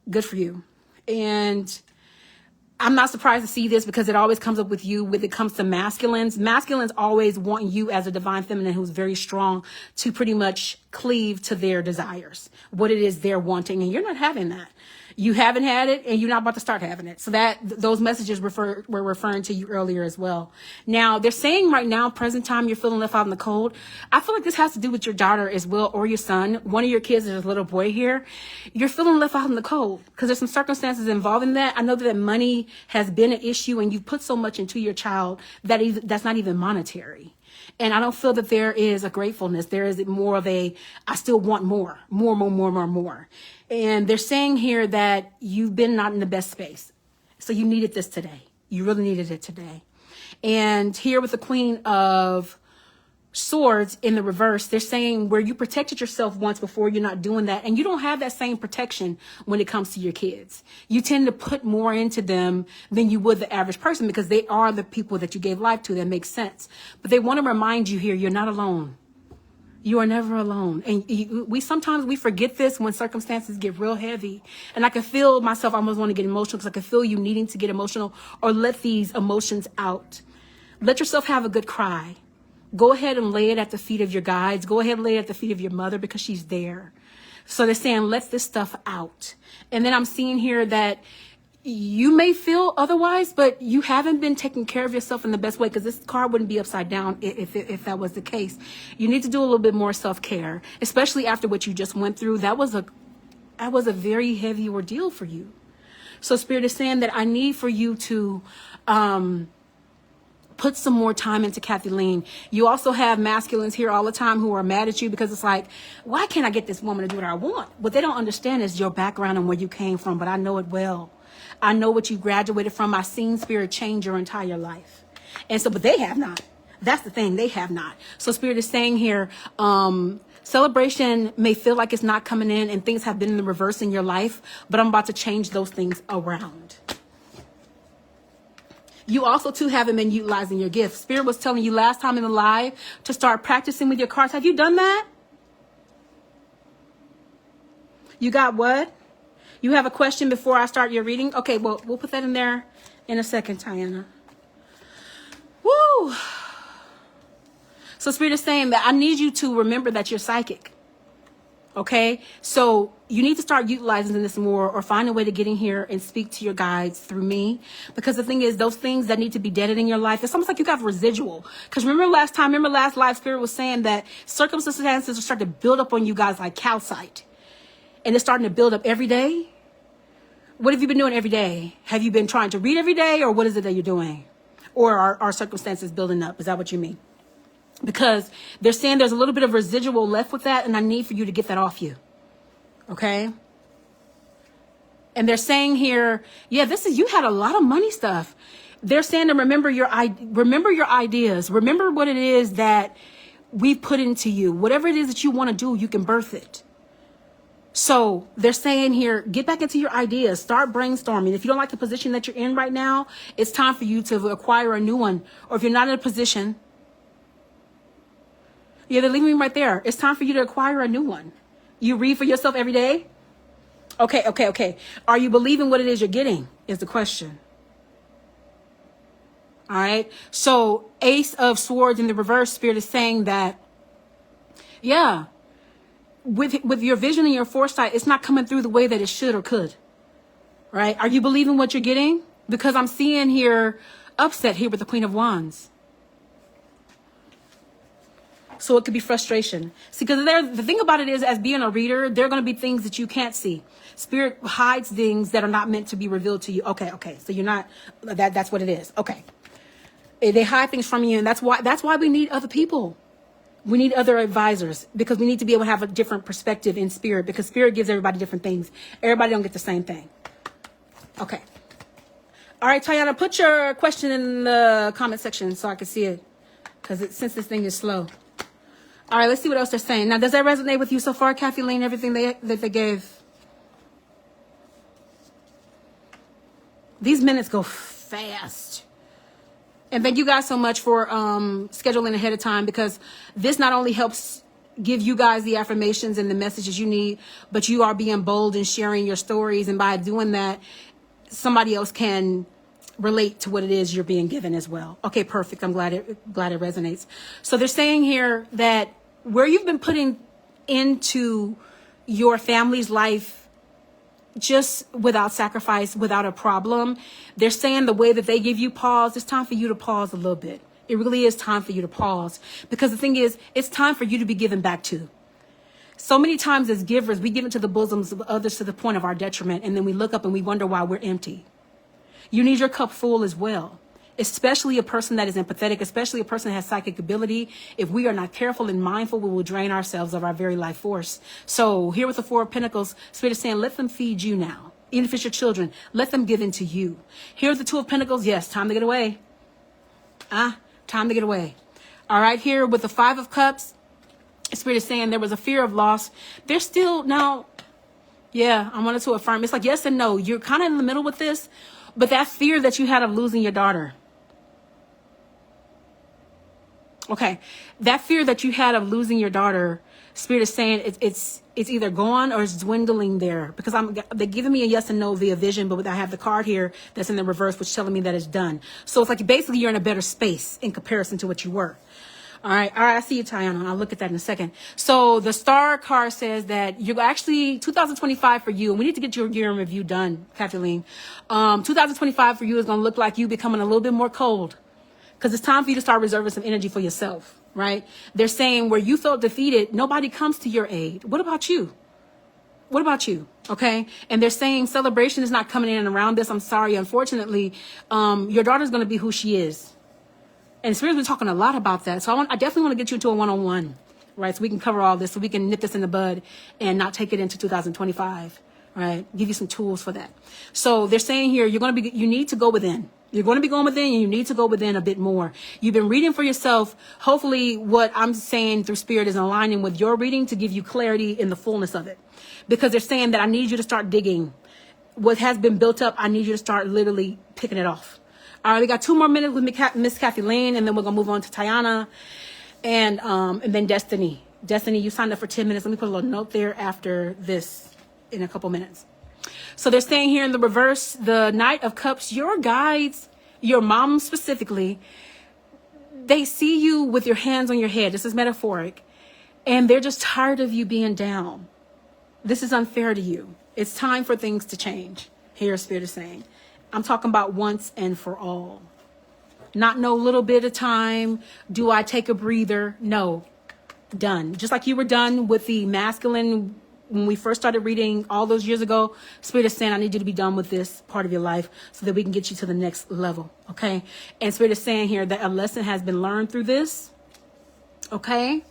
Good for you. And I'm not surprised to see this because it always comes up with you when it comes to masculines. Masculines always want you as a divine feminine who's very strong to pretty much cleave to their desires, what it is they're wanting. And you're not having that. You haven't had it and you're not about to start having it. So that those messages were referring to you earlier as well. Now they're saying right now, present time, you're feeling left out in the cold. I feel like this has to do with your daughter as well, or your son. One of your kids is a little boy here. You're feeling left out in the cold because there's some circumstances involving that. I know that money has been an issue and you put so much into your child that's not even monetary. And I don't feel that there is a gratefulness. There is more of a, I still want more. And they're saying here that you've been not in the best space. So you needed this today. You really needed it today. And here with the Queen of Swords in the reverse, they're saying where you protected yourself once before, you're not doing that. And you don't have that same protection when it comes to your kids. You tend to put more into them than you would the average person because they are the people that you gave life to. That makes sense. But they want to remind you here, you're not alone. You are never alone. And we sometimes forget this when circumstances get real heavy. And I can feel myself, I almost want to get emotional because I can feel you needing to get emotional or let these emotions out. Let yourself have a good cry. Go ahead and lay it at the feet of your guides. Go ahead and lay it at the feet of your mother because she's there. So they're saying, let this stuff out. And then I'm seeing here that you may feel otherwise, but you haven't been taking care of yourself in the best way because this card wouldn't be upside down if that was the case. You need to do a little bit more self-care, especially after what you just went through. That was a very heavy ordeal for you. So Spirit is saying that I need for you to put some more time into Kathleen. You also have masculines here all the time who are mad at you because it's like, why can't I get this woman to do what I want? What they don't understand is your background and where you came from, but I know it well. I know what you graduated from. I've seen Spirit change your entire life. And so, but they have not. That's the thing. They have not. So Spirit is saying here, celebration may feel like it's not coming in and things have been in the reverse in your life, but I'm about to change those things around. You also, too, haven't been utilizing your gifts. Spirit was telling you last time in the live to start practicing with your cards. Have you done that? You got what? You have a question before I start your reading? Okay, well, we'll put that in there in a second, Tyana. Woo! So Spirit is saying that I need you to remember that you're psychic. Okay? So you need to start utilizing this more or find a way to get in here and speak to your guides through me. Because the thing is, those things that need to be deaded in your life, it's almost like you got residual. Because remember last live, Spirit was saying that circumstances are starting to build up on you guys like calcite. And it's starting to build up every day. What have you been doing every day? Have you been trying to read every day, or what is it that you're doing? Or are circumstances building up? Is that what you mean? Because they're saying there's a little bit of residual left with that, and I need for you to get that off you. Okay? And they're saying here, yeah, you had a lot of money stuff. They're saying to remember your ideas. Remember what it is that we've put into you. Whatever it is that you want to do, you can birth it. So they're saying here, get back into your ideas, start brainstorming. If you don't like the position that you're in right now, it's time for you to acquire a new one. Or if you're not in a position, yeah, they're leaving me right there. It's time for you to acquire a new one. You read for yourself every day? Okay. Are you believing what it is you're getting is the question. All right. So Ace of Swords in the reverse, Spirit is saying that, yeah, with your vision and your foresight, it's not coming through the way that it should or could. Right? Are you believing what you're getting? Because I'm seeing here upset here with the Queen of Wands. So it could be frustration. See, because the thing about it is, as being a reader, there are going to be things that you can't see. Spirit hides things that are not meant to be revealed to you. Okay. So you're not, that's what it is. Okay. They hide things from you, and that's why we need other people. We need other advisors, because we need to be able to have a different perspective in spirit, because spirit gives everybody different things. Everybody don't get the same thing. Okay. All right, Tyana, put your question in the comment section so I can see it, because since this thing is slow. All right, let's see what else they're saying. Now, does that resonate with you so far, Kathleen, everything that they gave? These minutes go fast. And thank you guys so much for scheduling ahead of time, because this not only helps give you guys the affirmations and the messages you need, but you are being bold and sharing your stories. And by doing that, somebody else can relate to what it is you're being given as well. Okay, perfect. I'm glad it resonates. So they're saying here that where you've been putting into your family's life just without sacrifice, without a problem, they're saying the way that they give you pause, it's time for you to pause a little bit. It really is time for you to pause, because the thing is, it's time for you to be given back to. So many times as givers, we give into the bosoms of others to the point of our detriment, and then we look up and we wonder why we're empty. You need your cup full as well, especially a person that is empathetic, especially a person that has psychic ability. If we are not careful and mindful, we will drain ourselves of our very life force. So here with the Four of Pentacles, Spirit is saying, let them feed you now. Even if it's your children, let them give into you. Here with the Two of Pentacles, yes, time to get away. Time to get away. All right, here with the Five of Cups, Spirit is saying there was a fear of loss. There's still now, yeah, I wanted to affirm. It's like yes and no. You're kind of in the middle with this, but that fear that you had of losing your daughter. Okay, that fear that you had of losing your daughter, Spirit is saying it's either gone or it's dwindling there, because they're giving me a yes and no via vision, but I have the card here that's in the reverse, which is telling me that it's done. So it's like basically you're in a better space in comparison to what you were. All right, I see you, Tyana. I'll look at that in a second. So the star card says that you're actually 2025 for you, and we need to get your year in review done, Kathleen. 2025 for you is going to look like you becoming a little bit more cold, because it's time for you to start reserving some energy for yourself, right? They're saying where you felt defeated, nobody comes to your aid. What about you? What about you? Okay. And they're saying celebration is not coming in and around this. I'm sorry. Unfortunately, your daughter's going to be who she is. And Spirit's been talking a lot about that. So I definitely want to get you into a one-on-one, right? So we can cover all this, so we can nip this in the bud and not take it into 2025, right? Give you some tools for that. So they're saying here, you need to go within. You're going to be going within, and you need to go within a bit more. You've been reading for yourself. Hopefully what I'm saying through Spirit is aligning with your reading to give you clarity in the fullness of it. Because they're saying that I need you to start digging. What has been built up, I need you to start literally picking it off. All right, we got 2 more minutes with Miss Kathleen, and then we're going to move on to Tyana and then Destiny. Destiny, you signed up for 10 minutes. Let me put a little note there after this in a couple minutes. So they're saying here in the reverse, the Knight of Cups, your guides, your mom specifically, they see you with your hands on your head. This is metaphoric. And they're just tired of you being down. This is unfair to you. It's time for things to change. Here, Spirit is saying. I'm talking about once and for all. Not no little bit of time. Do I take a breather? No. Done. Just like you were done with the masculine when we first started reading all those years ago. Spirit is saying, I need you to be done with this part of your life so that we can get you to the next level. Okay. And Spirit is saying here that a lesson has been learned through this. Okay.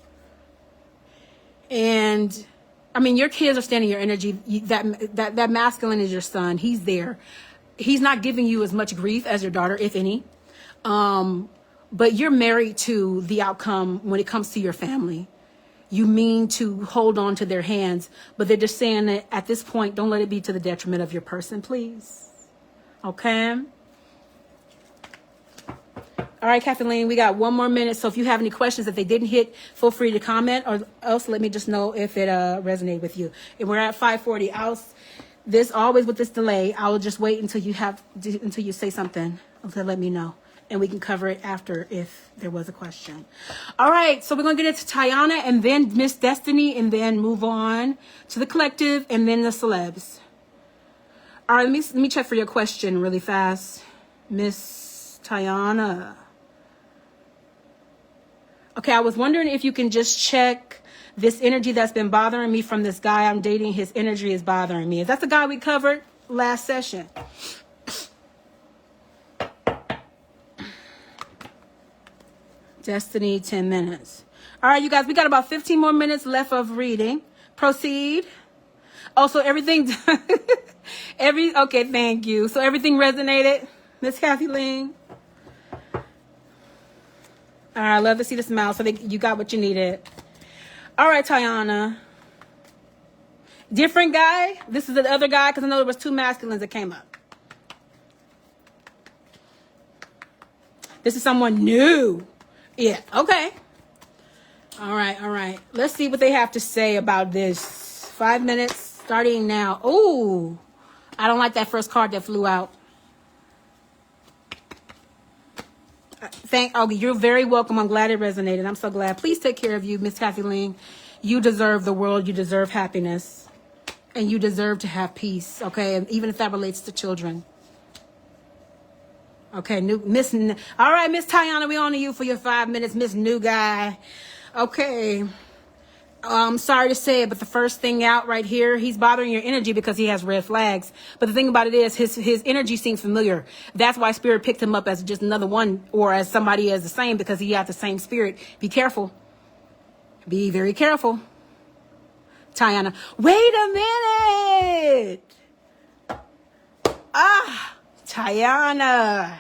And I mean, your kids are standing your energy. That masculine is your son. He's there. He's not giving you as much grief as your daughter, if any. But you're married to the outcome when it comes to your family. You mean to hold on to their hands, but they're just saying that at this point, don't let it be to the detriment of your person, please. Okay. All right, Kathleen, we got 1 more minute. So if you have any questions that they didn't hit, feel free to comment, or else let me just know if it resonated with you. And we're at 5:40. This always with this delay, I will just wait until you say something to let me know, and we can cover it after if there was a question. All right, so we're gonna get into Tyana and then Miss Destiny, and then move on to the collective and then the celebs. All right, let me check for your question really fast, Miss Tyana. Okay, I was wondering if you can just check This energy that's been bothering me from this guy I'm dating, his energy is bothering me. Is that the guy we covered last session? Destiny, 10 minutes. All right, you guys, we got about 15 more minutes left of reading. Proceed. Also, everything, okay, thank you. So everything resonated, Miss Kathleen? All right, I love to see the smile. So you got what you needed. All right, Tyana. Different guy? This is the other guy, because I know there was two masculines that came up. This is someone new. Yeah, okay. All right. Let's see what they have to say about this. 5 minutes starting now. Ooh, I don't like that first card that flew out. You're very welcome. I'm glad it resonated. I'm so glad. Please take care of you, Miss Kathleen. You deserve the world. You deserve happiness. And you deserve to have peace, okay? And even if that relates to children. Okay, all right, Miss Tyana, we honor you for your 5 minutes, Miss New Guy. Okay. I'm sorry to say it, but the first thing out right here, he's bothering your energy because he has red flags. But the thing about it is his energy seems familiar. That's why Spirit picked him up as just another one, or as somebody as the same, because he has the same spirit. Be careful. Be very careful. Tyana, wait a minute. Tyana,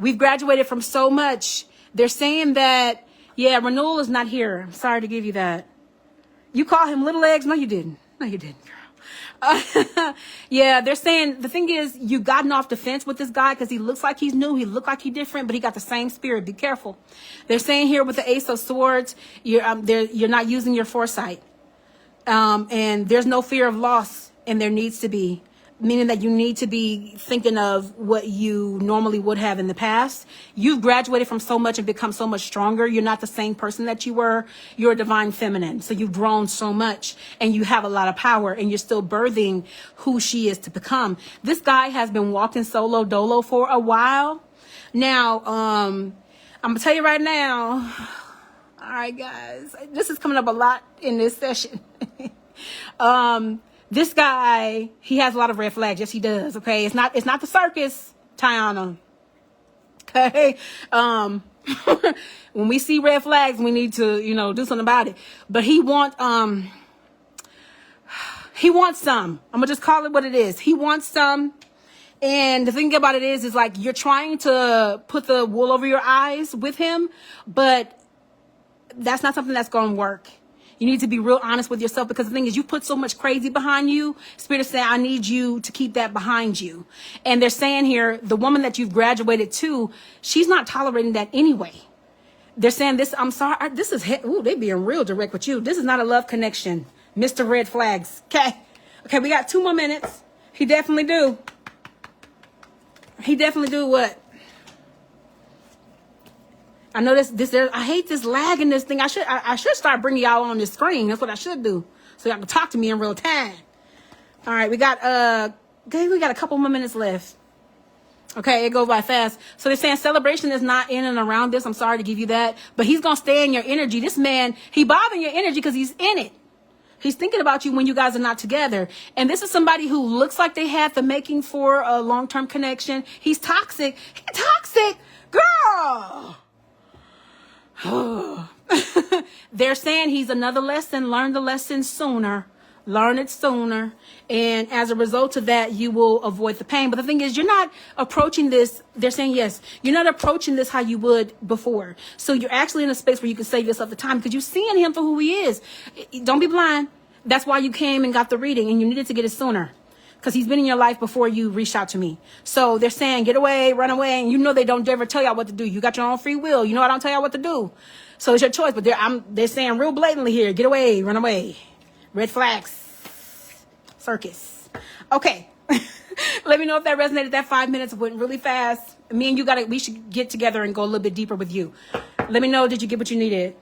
we've graduated from so much. They're saying that, yeah, renewal is not here. I'm sorry to give you that. You call him little legs? No, you didn't. No, you didn't, girl. Yeah, they're saying, the thing is, you've gotten off the fence with this guy because he looks like he's new. He looked like he's different, but he got the same spirit. Be careful. They're saying here with the Ace of Swords, you're not using your foresight. And there's no fear of loss, and there needs to be. Meaning that you need to be thinking of what you normally would have in the past. You've graduated from so much and become so much stronger. You're not the same person that you were. You're a divine feminine. So you've grown so much and you have a lot of power, and you're still birthing who she is to become. This guy has been walking solo dolo for a while. Now, I'm going to tell you right now. All right, guys, this is coming up a lot in this session. This guy, he has a lot of red flags. Yes, he does. Okay. It's not the circus, Tyana. Okay. When we see red flags, we need to, do something about it. But he wants some. I'm gonna just call it what it is. He wants some. And the thing about it is like, you're trying to put the wool over your eyes with him, but that's not something that's going to work. You need to be real honest with yourself, because the thing is, you put so much crazy behind you. Spirit is saying, I need you to keep that behind you. And they're saying here, the woman that you've graduated to, she's not tolerating that anyway. They're saying this, I'm sorry, they being real direct with you. This is not a love connection, Mr. Red Flags. Okay, we got 2 more minutes. He definitely do. He definitely do what? I know I hate this lag in this thing. I should start bringing y'all on the screen. That's what I should do, so y'all can talk to me in real time. All right, we got a couple more minutes left. Okay, it goes by fast. So they're saying celebration is not in and around this. I'm sorry to give you that, but he's gonna stay in your energy. This man, he bothering your energy because he's in it. He's thinking about you when you guys are not together. And this is somebody who looks like they had the making for a long-term connection. He's toxic. He's toxic, girl. They're saying he's another lesson. Learn the lesson sooner. Learn it sooner. And as a result of that, you will avoid the pain. But the thing is, you're not approaching this. They're saying, yes, you're not approaching this how you would before. So you're actually in a space where you can save yourself the time, because you're seeing him for who he is. Don't be blind. That's why you came and got the reading, and you needed to get it sooner, because he's been in your life before you reached out to me. So they're saying, get away, run away. And they don't ever tell y'all what to do. You got your own free will. I don't tell y'all what to do. So it's your choice. But they're saying real blatantly here, get away, run away. Red flags. Circus. Okay. Let me know if that resonated. That 5 minutes went really fast. Me and you we should get together and go a little bit deeper with you. Let me know, did you get what you needed?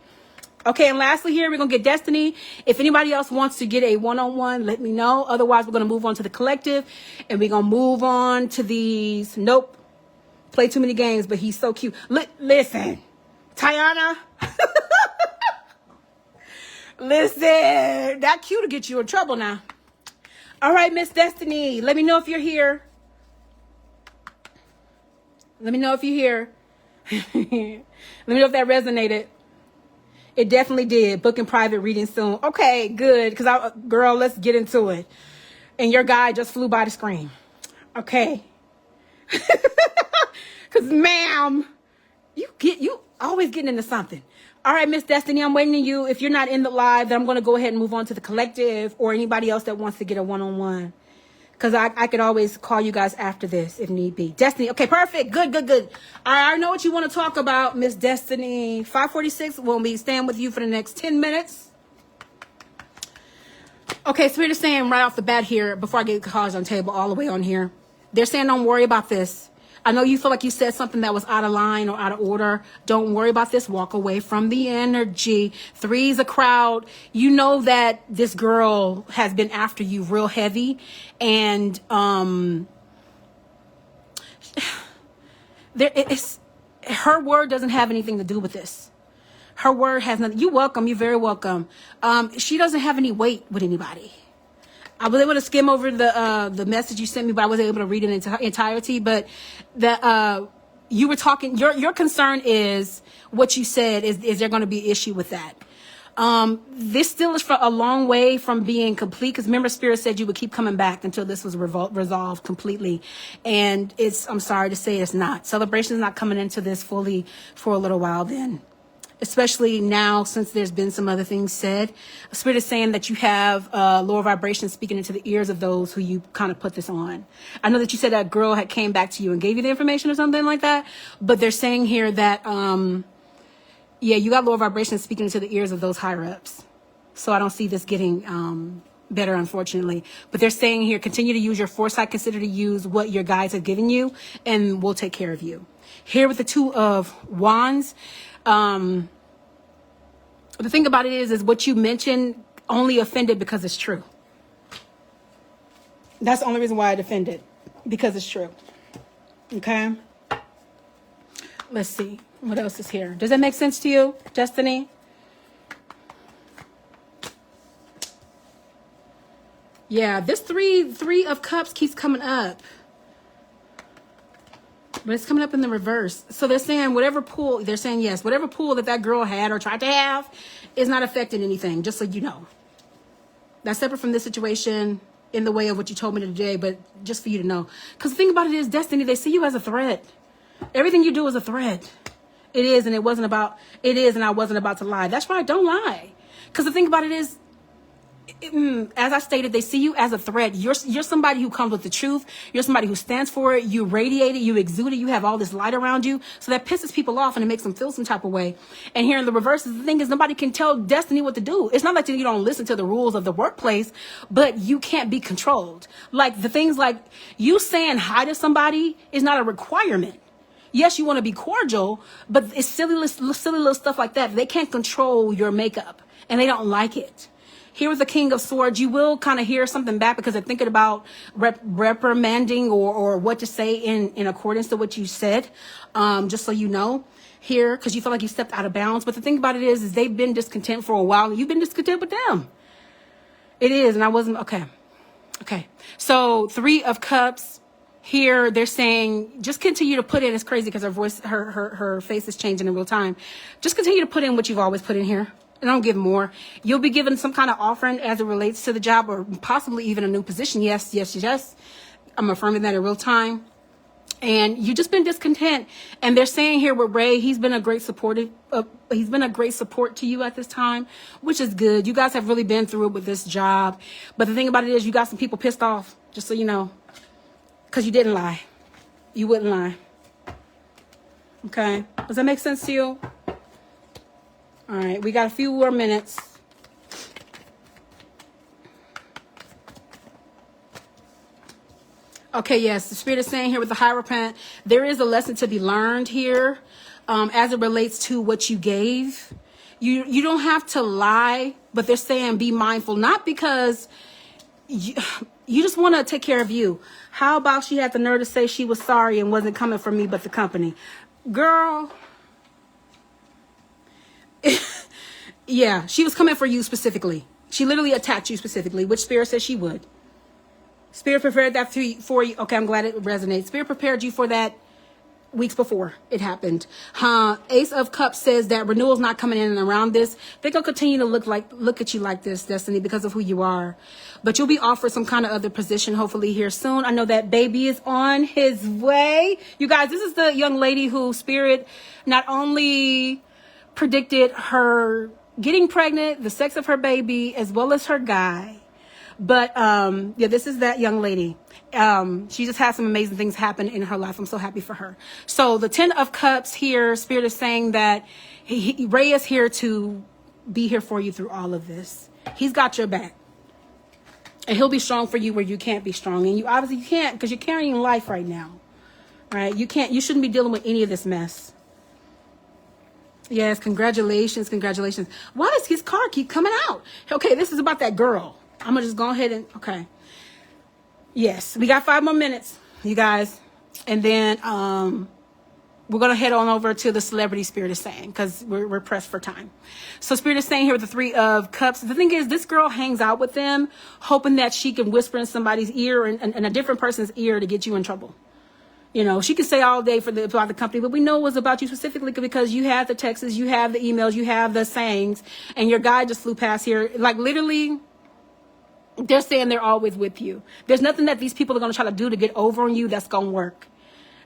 Okay, and lastly here, we're going to get Destiny. If anybody else wants to get a one-on-one, let me know. Otherwise, we're going to move on to the collective, and we're going to move on to these. Nope. Play too many games, but he's so cute. Listen, Tyana. Listen, that cue to get you in trouble now. All right, Miss Destiny, let me know if you're here. Let me know if you're here. Let me know if that resonated. It definitely did. Booking private reading soon. Okay, good. Girl, let's get into it. And your guy just flew by the screen. Okay. Because, ma'am, you always getting into something. All right, Miss Destiny, I'm waiting on you. If you're not in the live, then I'm going to go ahead and move on to the collective or anybody else that wants to get a one-on-one. Because I could always call you guys after this if need be. Destiny, okay, perfect. Good. I know what you want to talk about, Miss Destiny. 546 will be staying with you for the next 10 minutes. Okay, so we're just saying right off the bat here, before I get the cards on the table all the way on here, they're saying don't worry about this. I know you feel like you said something that was out of line or out of order. Don't worry about this. Walk away from the energy. 3 is a crowd. You know that this girl has been after you real heavy. And her word doesn't have anything to do with this. Her word has nothing. You're welcome. You're very welcome. She doesn't have any weight with anybody. I was able to skim over the message you sent me, but I wasn't able to read it in entirety. But you were talking. Your concern is what you said. Is there going to be an issue with that? This still is for a long way from being complete. Because remember, Spirit said you would keep coming back until this was resolved completely. And I'm sorry to say, it's not. Celebration is not coming into this fully for a little while. Then. Especially now, since there's been some other things said. Spirit is saying that you have lower vibrations speaking into the ears of those who you kind of put this on. I know that you said that girl had came back to you and gave you the information or something like that. But they're saying here that, you got lower vibrations speaking into the ears of those higher ups. So I don't see this getting better, unfortunately. But they're saying here, continue to use your foresight, consider to use what your guides have given you, and we'll take care of you. Here with the 2 of Wands, the thing about it is what you mentioned only offended because it's true. That's the only reason why I defended, because it's true. Okay. Let's see what else is here. Does that make sense to you, Destiny? Yeah, this three of cups keeps coming up. But it's coming up in the reverse. So they're saying whatever pool that girl had or tried to have is not affecting anything, just so you know. That's separate from this situation in the way of what you told me today, but just for you to know. Because the thing about it is, Destiny, they see you as a threat. Everything you do is a threat. It is, and I wasn't about to lie. That's right, don't lie. Because the thing about it is, as I stated, they see you as a threat. You're somebody who comes with the truth. You're somebody who stands for it. You radiate it. You exude it. You have all this light around you. So that pisses people off and it makes them feel some type of way. And here in the reverse, the thing is, nobody can tell Destiny what to do. It's not like you don't listen to the rules of the workplace, but you can't be controlled. Like the things like you saying hi to somebody is not a requirement. Yes, you want to be cordial, but it's silly little stuff like that. They can't control your makeup and they don't like it. Here with the King of Swords, you will kind of hear something back because they're thinking about reprimanding or what to say in accordance to what you said, just so you know here, because you feel like you stepped out of bounds. But the thing about it is they've been discontent for a while and you've been discontent with them. It is, and I wasn't, okay. So 3 of Cups. Here they're saying just continue to put in. It's crazy because her voice, her face is changing in real time. Just continue to put in what you've always put in here. And don't give more. You'll be given some kind of offering as it relates to the job or possibly even a new position. Yes. I'm affirming that in real time. And you've just been discontent. And they're saying here with Ray, he's been a great support to you at this time, which is good. You guys have really been through it with this job. But the thing about it is you got some people pissed off, just so you know, because you didn't lie. You wouldn't lie. Okay. Does that make sense to you? All right, we got a few more minutes. Okay, yes, the Spirit is saying here with the Hierophant, there is a lesson to be learned here as it relates to what you gave. You don't have to lie, but they're saying be mindful, not because you just want to take care of you. How about she had the nerve to say she was sorry and wasn't coming for me but the company? Girl, Yeah, she was coming for you specifically. She literally attacked you specifically, which Spirit says she would. Spirit prepared that for you. Okay, I'm glad it resonates. Spirit prepared you for that weeks before it happened. Ace of Cups says that renewal's not coming in and around this. They're gonna continue to look at you like this, Destiny, because of who you are. But you'll be offered some kind of other position hopefully here soon. I know that baby is on his way. You guys, this is the young lady who Spirit not only predicted her getting pregnant, the sex of her baby, as well as her guy. But yeah, this is that young lady. She just had some amazing things happen in her life. I'm so happy for her. So the 10 of Cups here, Spirit is saying that Ray is here to be here for you through all of this. He's got your back. And he'll be strong for you where you can't be strong. And you obviously can't, because you're carrying life right now. Right? You shouldn't be dealing with any of this mess. Yes, congratulations, congratulations. Why does his car keep coming out? Okay, this is about that girl. I'm going to just go ahead and, okay. Yes, we got 5 more minutes, you guys. And then we're going to head on over to the celebrity Spirit is saying, because we're pressed for time. So Spirit is saying here with the 3 of Cups. The thing is, this girl hangs out with them, hoping that she can whisper in somebody's ear and a different person's ear to get you in trouble. You know, she could say all day about the company, but we know it was about you specifically because you have the texts, you have the emails, you have the sayings, and your guy just flew past here. Like, literally, they're saying they're always with you. There's nothing that these people are going to try to do to get over on you that's going to work.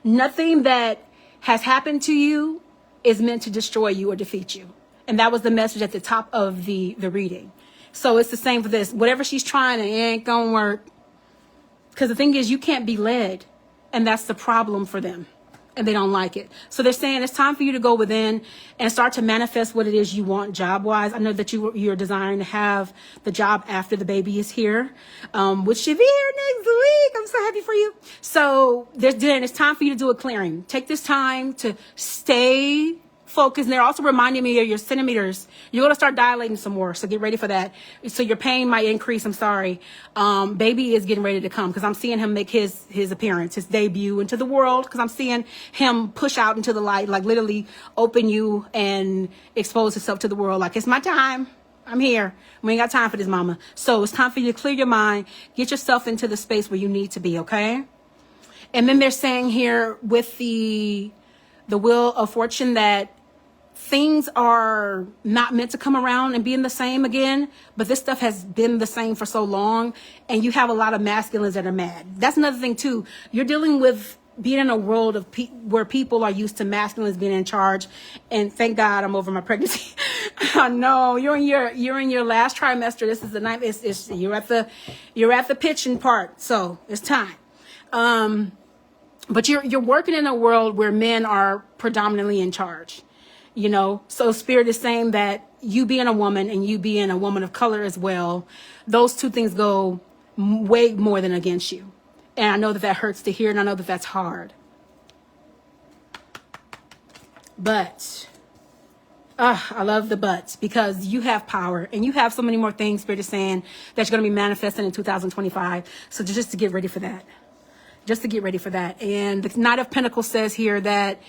Nothing that has happened to you is meant to destroy you or defeat you. And that was the message at the top of the reading. So it's the same for this. Whatever she's trying, it ain't going to work. Because the thing is, you can't be led. And that's the problem for them. And they don't like it. So they're saying it's time for you to go within and start to manifest what it is you want job-wise. I know that you're desiring to have the job after the baby is here, which should be here next week. I'm so happy for you. So it's time for you to do a clearing. Take this time to stay focused. And they're also reminding me of your centimeters. You're going to start dilating some more. So get ready for that. So your pain might increase. I'm sorry. Baby is getting ready to come because I'm seeing him make his appearance, his debut into the world. Because I'm seeing him push out into the light, like literally open you and expose himself to the world. Like, it's my time. I'm here. We ain't got time for this, mama. So it's time for you to clear your mind. Get yourself into the space where you need to be. Okay. And then they're saying here with the Wheel of Fortune that things are not meant to come around and being the same again, but this stuff has been the same for so long, and you have a lot of masculines that are mad. That's another thing too. You're dealing with being in a world of where people are used to masculines being in charge, and thank God I'm over my pregnancy. I know you're in your last trimester. This is the ninth. You're at the pitching part, so it's time. But you're working in a world where men are predominantly in charge. You know, so Spirit is saying that you being a woman and you being a woman of color as well, those two things go way more than against you. And I know that hurts to hear, and I know that that's hard. But, I love the buts because you have power and you have so many more things, Spirit is saying, that you're going to be manifesting in 2025. So just to get ready for that. Just to get ready for that. And the Knight of Pentacles says here that,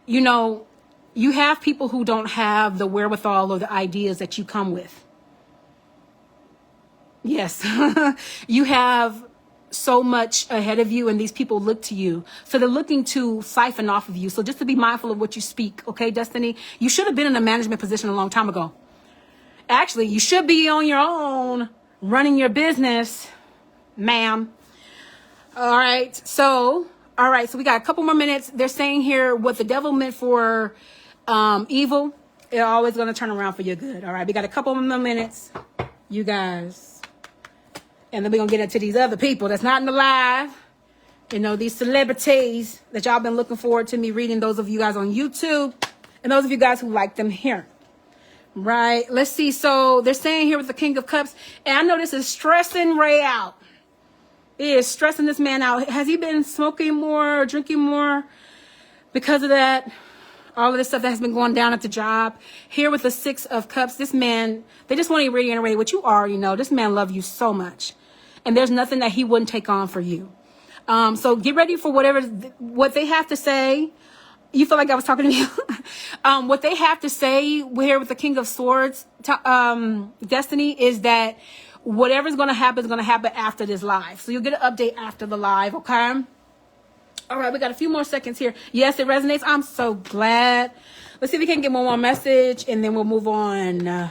you know, you have people who don't have the wherewithal or the ideas that you come with. Yes. You have so much ahead of you, and these people look to you. So they're looking to siphon off of you. So just to be mindful of what you speak. Okay, Destiny? You should have been in a management position a long time ago. Actually, you should be on your own, running your business, ma'am. All right. So we got a couple more minutes. They're saying here what the devil meant for evil, it's always going to turn around for your good. All right, we got a couple more minutes, you guys, and then we're going to get into these other people that's not in the live. You know, these celebrities that y'all been looking forward to me reading, those of you guys on YouTube and those of you guys who like them here. Right, let's see. So they're saying here with the King of Cups, and I know this is stressing Ray out. It is stressing this man out. Has he been smoking more or drinking more because of that? All of this stuff that has been going down at the job. Here with the 6 of Cups, this man, they just want to reiterate what you already know. This man loves you so much. And there's nothing that he wouldn't take on for you. So get ready for what they have to say. You feel like I was talking to you? What they have to say here with the King of Swords, Destiny, is that whatever's going to happen is going to happen after this live. So you'll get an update after the live, okay? All right, we got a few more seconds here. Yes, it resonates. I'm so glad. Let's see if we can get one more message, and then we'll move on.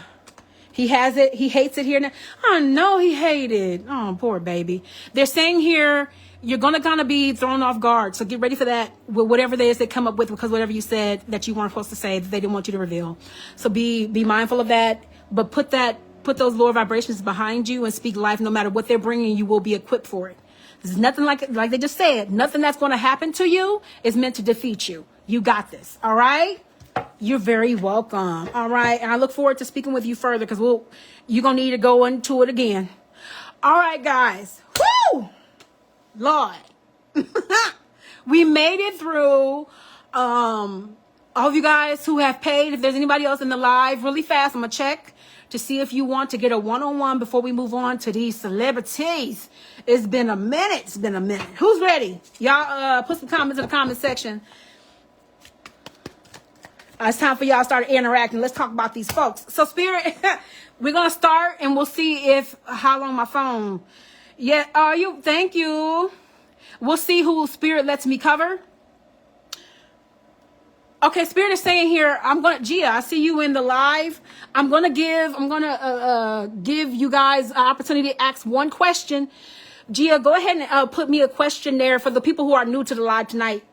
He has it. He hates it here now. Oh, no, he hated. Oh, poor baby. They're saying here, you're going to kind of be thrown off guard. So get ready for that with whatever it is they come up with, because whatever you said that you weren't supposed to say, that they didn't want you to reveal. So be mindful of that. But put those lower vibrations behind you and speak life. No matter what they're bringing, you will be equipped for it. There's nothing like they just said. Nothing that's going to happen to you is meant to defeat you. You got this. All right? You're very welcome. All right. And I look forward to speaking with you further, because you're going to need to go into it again. All right, guys. Woo! Lord. We made it through. All of you guys who have paid, if there's anybody else in the live, really fast, I'm going to check to see if you want to get a one-on-one before we move on to these celebrities. It's been a minute. It's been a minute. Who's ready? Y'all put some comments in the comment section. It's time for y'all to start interacting. Let's talk about these folks. So, Spirit, we're going to start, and we'll see how long my phone. Yeah, thank you. We'll see who Spirit lets me cover. Okay, Spirit is saying here, Gia, I see you in the live. I'm gonna give you guys an opportunity to ask one question. Gia, go ahead and put me a question there for the people who are new to the live tonight.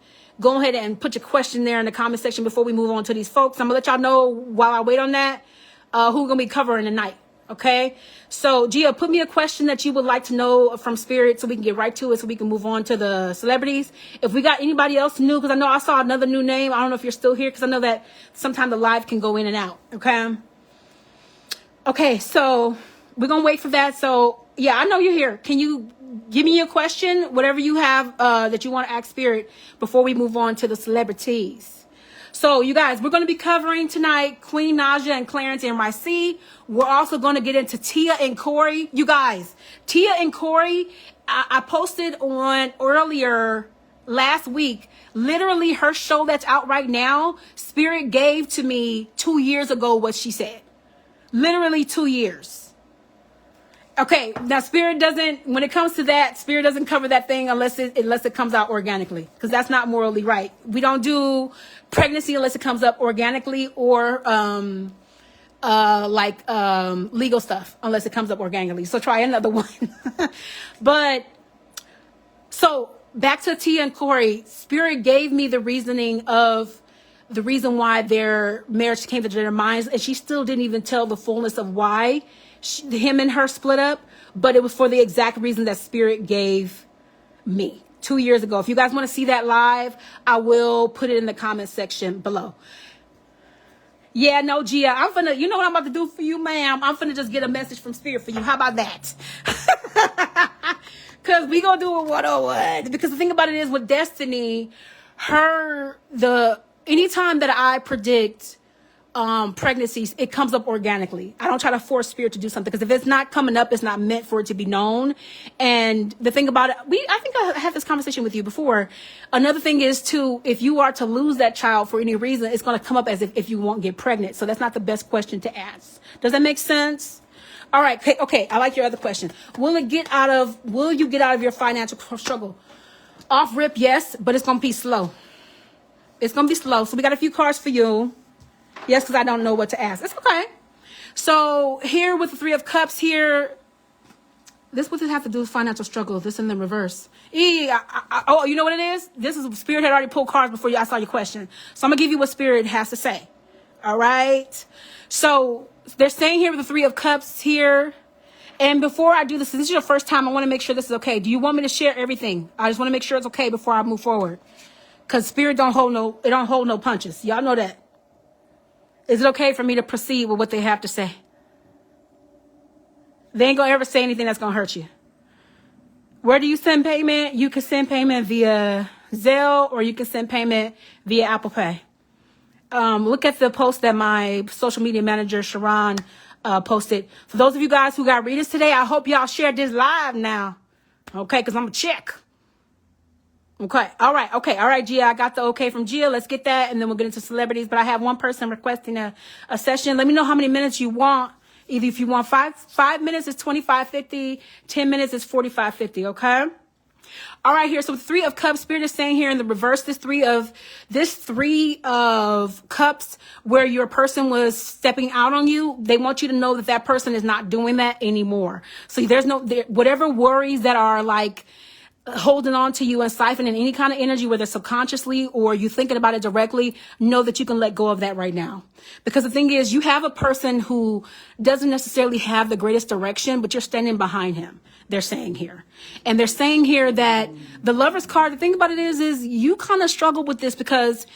Go ahead and put your question there in the comment section before we move on to these folks. I'm gonna let y'all know while I wait on that who we're gonna be covering tonight. Okay, so Gia, put me a question that you would like to know from Spirit so we can get right to it, so we can move on to the celebrities. If we got anybody else new, because I know I saw another new name. I don't know if you're still here, because I know that sometimes the live can go in and out. Okay, so we're gonna wait for that. So yeah, I know you're here. Can you give me a question, whatever you have that you want to ask Spirit before we move on to the celebrities? So, you guys, we're going to be covering tonight Queen Naija and Clarence NYC. We're also going to get into Tia and Corey. You guys, Tia and Corey, I posted on earlier last week. Literally, her show that's out right now, Spirit gave to me 2 years ago what she said. Literally 2 years. Okay, now Spirit doesn't, when it comes to that, Spirit doesn't cover that thing unless it comes out organically, because that's not morally right. We don't do pregnancy unless it comes up organically, or legal stuff unless it comes up organically. So try another one. But so back to Tia and Corey, Spirit gave me the reason why their marriage came to their minds, and she still didn't even tell the fullness of why him and her split up, but it was for the exact reason that Spirit gave me 2 years ago. If you guys want to see that live, I will put it in the comment section below. Yeah, no, Gia, you know what I'm about to do for you, ma'am? I'm finna just get a message from Spirit for you. How about that? Because we gonna do a 101. Because the thing about it is, with Destiny, anytime that I predict pregnancies, it comes up organically. I don't try to force Spirit to do something, because if it's not coming up, it's not meant for it to be known. And the thing about it, I think I had this conversation with you before. Another thing is too, if you are to lose that child for any reason, it's going to come up as if you won't get pregnant. So that's not the best question to ask. Does that make sense? All right. Okay. I like your other question. Will you get out of your financial struggle? Off rip, yes, but it's going to be slow. It's going to be slow. So we got a few cards for you. Yes, because I don't know what to ask. It's okay. So here with the Three of Cups here, what does it have to do with financial struggle? This in the reverse. You know what it is? This is Spirit had already pulled cards before I saw your question. So I'm going to give you what Spirit has to say. All right. So they're saying here with the Three of Cups here. And before I do this is your first time, I want to make sure this is okay. Do you want me to share everything? I just want to make sure it's okay before I move forward. Because Spirit don't hold no punches. Y'all know that. Is it okay for me to proceed with what they have to say? They ain't going to ever say anything that's going to hurt you. Where do you send payment? You can send payment via Zelle, or you can send payment via Apple Pay. Look at the post that my social media manager, Sharon, posted. For those of you guys who got readers today, I hope y'all shared this live now. Okay, because I'm going to check. Okay. All right. Okay. All right, Gia. I got the okay from Gia. Let's get that, and then we'll get into celebrities. But I have one person requesting a session. Let me know how many minutes you want. Either if you want five minutes is 25.50, 10 minutes is 45.50. Okay. All right, here. So 3 of Cups, Spirit is saying here in the reverse, this three of Cups, where your person was stepping out on you, they want you to know that that person is not doing that anymore. So there's whatever worries that are like holding on to you and siphoning any kind of energy, whether subconsciously or you thinking about it directly, know that you can let go of that right now. Because the thing is, you have a person who doesn't necessarily have the greatest direction, but you're standing behind him, they're saying here. And they're saying here that the Lover's card, the thing about it is you kind of struggle with this because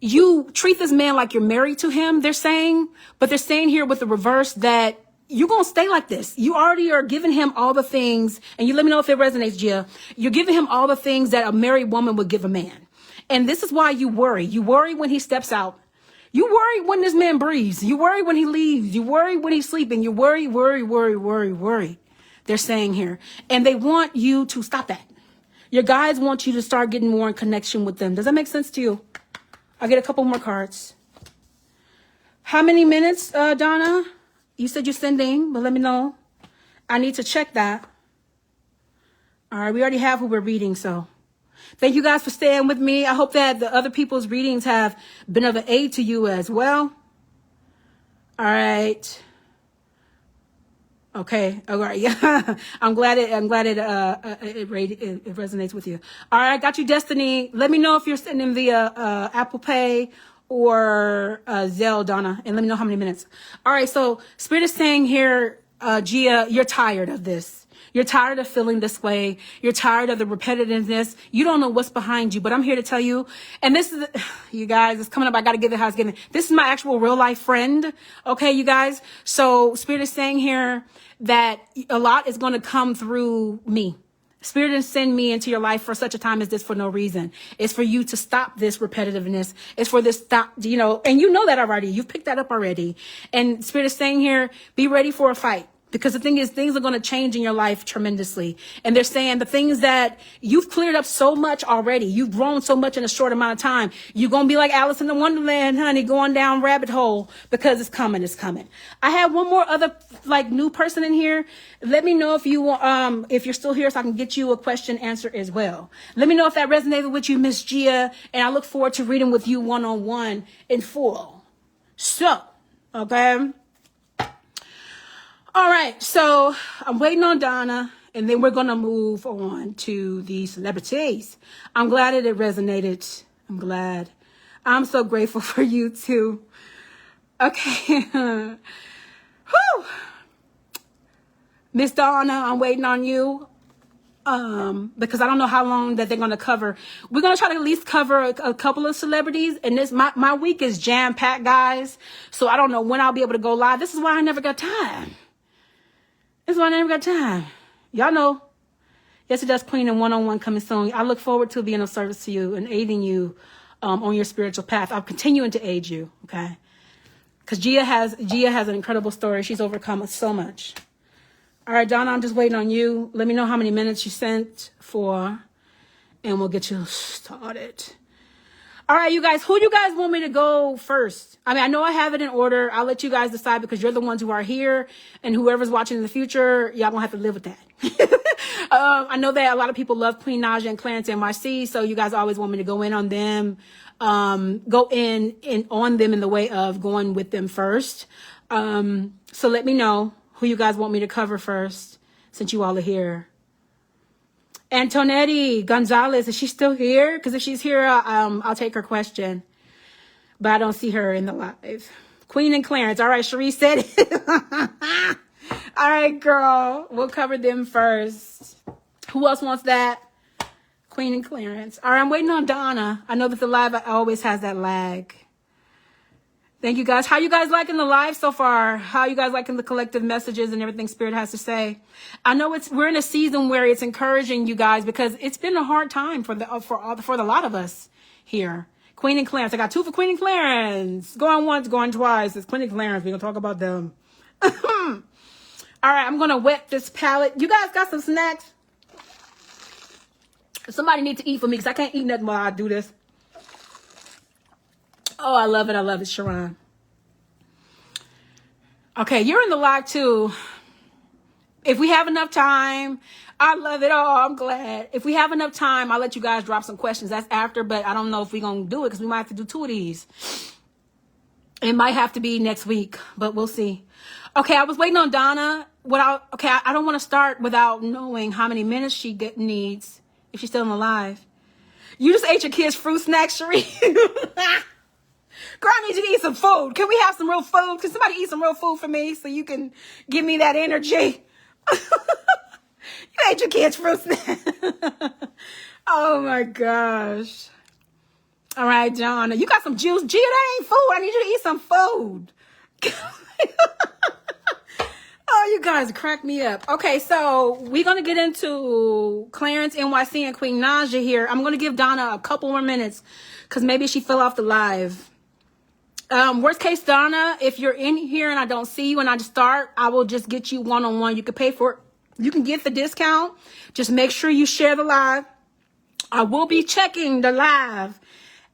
you treat this man like you're married to him, they're saying, but they're saying here with the reverse that you're going to stay like this. You already are giving him all the things, and you let me know if it resonates, Gia. You're giving him all the things that a married woman would give a man. And this is why you worry. You worry when he steps out. You worry when this man breathes. You worry when he leaves. You worry when he's sleeping. You worry. They're saying here. And they want you to stop that. Your guides want you to start getting more in connection with them. Does that make sense to you? I'll get a couple more cards. How many minutes, Donna? You said you're sending, but let me know. I need to check that. All right, we already have who we're reading, so thank you guys for staying with me. I hope that the other people's readings have been of aid to you as well. All right. Okay. All right. Yeah. I'm glad it resonates with you. All right. Got you, Destiny. Let me know if you're sending via Apple Pay or Zelle, Donna, and let me know how many minutes. All right, so Spirit is saying here, Gia, you're tired of this. You're tired of feeling this way. You're tired of the repetitiveness. You don't know what's behind you, but I'm here to tell you, and this is, you guys, it's coming up. I got to give it how it's given. This is my actual real life friend. Okay, you guys. So Spirit is saying here that a lot is going to come through me. Spirit didn't send me into your life for such a time as this for no reason. It's for you to stop this repetitiveness. It's for this stop, and you know that already. You've picked that up already. And Spirit is saying here, be ready for a fight. Because the thing is, things are going to change in your life tremendously. And they're saying the things that you've cleared up so much already. You've grown so much in a short amount of time. You're going to be like Alice in the Wonderland, honey, going down rabbit hole because it's coming. It's coming. I have one more other new person in here. Let me know if you're still here so I can get you a question answer as well. Let me know if that resonated with you, Miss Gia. And I look forward to reading with you one-on-one in full. So, okay. All right, so I'm waiting on Donna, and then we're going to move on to the celebrities. I'm glad that it resonated. I'm glad. I'm so grateful for you, too. Okay. Whew. Miss Donna, I'm waiting on you because I don't know how long that they're going to cover. We're going to try to at least cover a couple of celebrities, and my week is jam-packed, guys, so I don't know when I'll be able to go live. This is why I never got time. This is why I never got time. Y'all know. Yes, it does, Queen, and one-on-one coming soon. I look forward to being of service to you and aiding you on your spiritual path. I'm continuing to aid you, okay? Because Gia has an incredible story. She's overcome so much. All right, Donna, I'm just waiting on you. Let me know how many minutes you sent for, and we'll get you started. All right, you guys, who do you guys want me to go first? I mean, I know I have it in order. I'll let you guys decide because you're the ones who are here, and whoever's watching in the future, y'all gonna have to live with that. I know that a lot of people love Queen Naija and Clarence NYC, so you guys always want me to go in on them, go in on them in the way of going with them first. So let me know who you guys want me to cover first, since you all are here. Antonetti Gonzalez, is she still here? Because if she's here, I'll take her question. But I don't see her in the live. Queen and Clarence. All right, Cherie said it. All right, girl. We'll cover them first. Who else wants that? Queen and Clarence. All right, I'm waiting on Donna. I know that the live always has that lag. Thank you, guys. How you guys liking the live so far? How you guys liking the collective messages and everything Spirit has to say? I know we're in a season where it's encouraging you guys because it's been a hard time for the lot of us here. Queen and Clarence. I got 2 for Queen and Clarence. Going once, going twice. It's Queen and Clarence. We're gonna talk about them. All right, I'm gonna wet this palette. You guys got some snacks? Somebody needs to eat for me because I can't eat nothing while I do this. Oh, I love it. I love it, Sharon. Okay, you're in the live too. If we have enough time, I love it. Oh, I'm glad. If we have enough time, I'll let you guys drop some questions. That's after, but I don't know if we're going to do it because we might have to do 2 of these. It might have to be next week, but we'll see. Okay, I was waiting on Donna. I don't want to start without knowing how many minutes she needs if she's still alive. You just ate your kids' fruit snacks, Cherie. Girl, I need you to eat some food. Can we have some real food? Can somebody eat some real food for me so you can give me that energy? You ate your kids' fruit snacks. Oh my gosh. All right, Donna. You got some juice. Gia, that ain't food. I need you to eat some food. Oh, you guys crack me up. Okay, so we're going to get into Clarence, NYC, and Queen Naija here. I'm going to give Donna a couple more minutes because maybe she fell off the live. Worst case, Donna, if you're in here and I don't see you and I just start, I will just get you one-on-one. You can pay for it. You can get the discount. Just make sure you share the live. I will be checking the live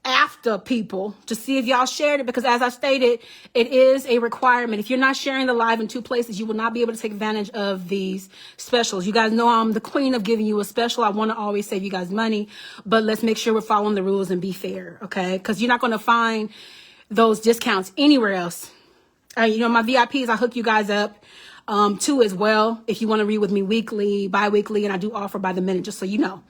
after people to see if y'all shared it because as I stated, it is a requirement. If you're not sharing the live in 2 places, you will not be able to take advantage of these specials. You guys know I'm the queen of giving you a special. I want to always save you guys money, but let's make sure we're following the rules and be fair, okay? Because you're not going to find those discounts anywhere else. You know, my VIPs, I hook you guys up too as well if you want to read with me weekly, bi-weekly, and I do offer by the minute, just so you know.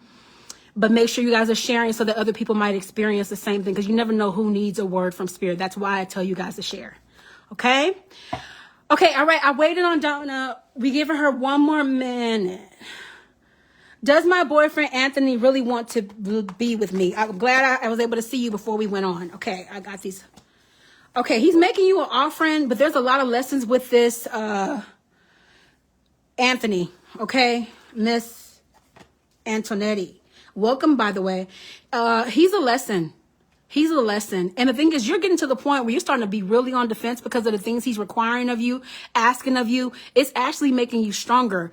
But make sure you guys are sharing so that other people might experience the same thing because you never know who needs a word from Spirit. That's why I tell you guys to share. Okay? Okay, all right. I waited on Donna. We giving her 1 more minute. Does my boyfriend Anthony really want to be with me? I'm glad I was able to see you before we went on. Okay, I got these. Okay, he's making you an offering, but there's a lot of lessons with this Anthony. Okay, Miss Antonetti. Welcome, by the way. He's a lesson. He's a lesson. And the thing is, you're getting to the point where you're starting to be really on defense because of the things he's requiring of you, asking of you. It's actually making you stronger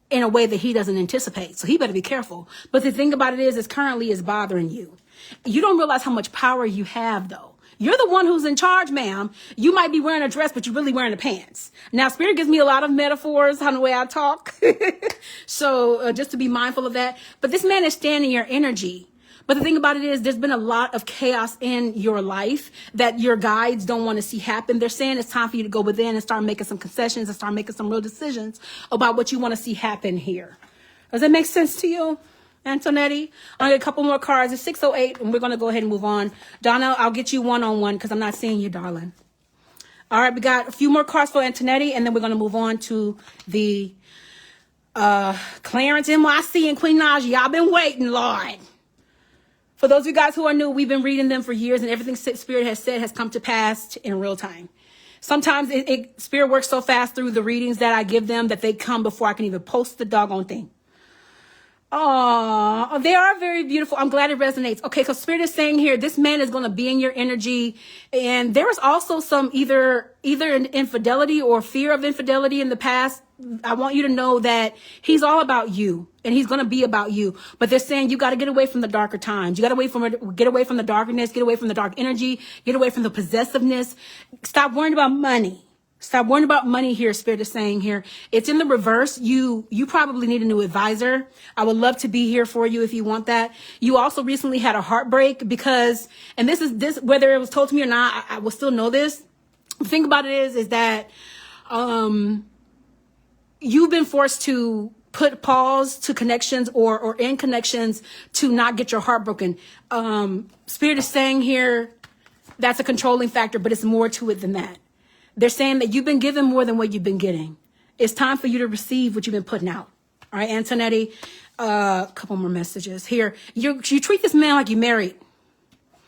in a way that he doesn't anticipate. So he better be careful. But the thing about it is currently is bothering you. You don't realize how much power you have, though. You're the one who's in charge, ma'am. You might be wearing a dress, but you're really wearing the pants. Now, Spirit gives me a lot of metaphors on the way I talk. So just to be mindful of that. But this man is standing your energy. But the thing about it is there's been a lot of chaos in your life that your guides don't want to see happen. They're saying it's time for you to go within and start making some concessions and start making some real decisions about what you want to see happen here. Does that make sense to you? Antonetti, I get a couple more cards. It's 6:08, and we're going to go ahead and move on. Donna, I'll get you one-on-one because I'm not seeing you, darling. All right, we got a few more cards for Antonetti, and then we're going to move on to the Clarence, NYC, and Queen Naija. Y'all been waiting, Lord. For those of you guys who are new, we've been reading them for years, and everything Spirit has said has come to pass in real time. Sometimes Spirit works so fast through the readings that I give them that they come before I can even post the doggone thing. Oh, they are very beautiful. I'm glad it resonates. Okay, because Spirit is saying here, this man is going to be in your energy. And there is also some either an infidelity or fear of infidelity in the past. I want you to know that he's all about you and he's going to be about you. But they're saying you got to get away from the darker times. You got to get away from the darkness, get away from the dark energy, get away from the possessiveness. Stop worrying about money. Stop worrying about money here, Spirit is saying here. It's in the reverse. You probably need a new advisor. I would love to be here for you if you want that. You also recently had a heartbreak because, and this whether it was told to me or not, I will still know this. The thing about it is that you've been forced to put pause to connections or end connections to not get your heart broken. Spirit is saying here that's a controlling factor, but it's more to it than that. They're saying that you've been given more than what you've been getting. It's time for you to receive what you've been putting out. All right, Antonetti, a couple more messages here. You treat this man like you're married.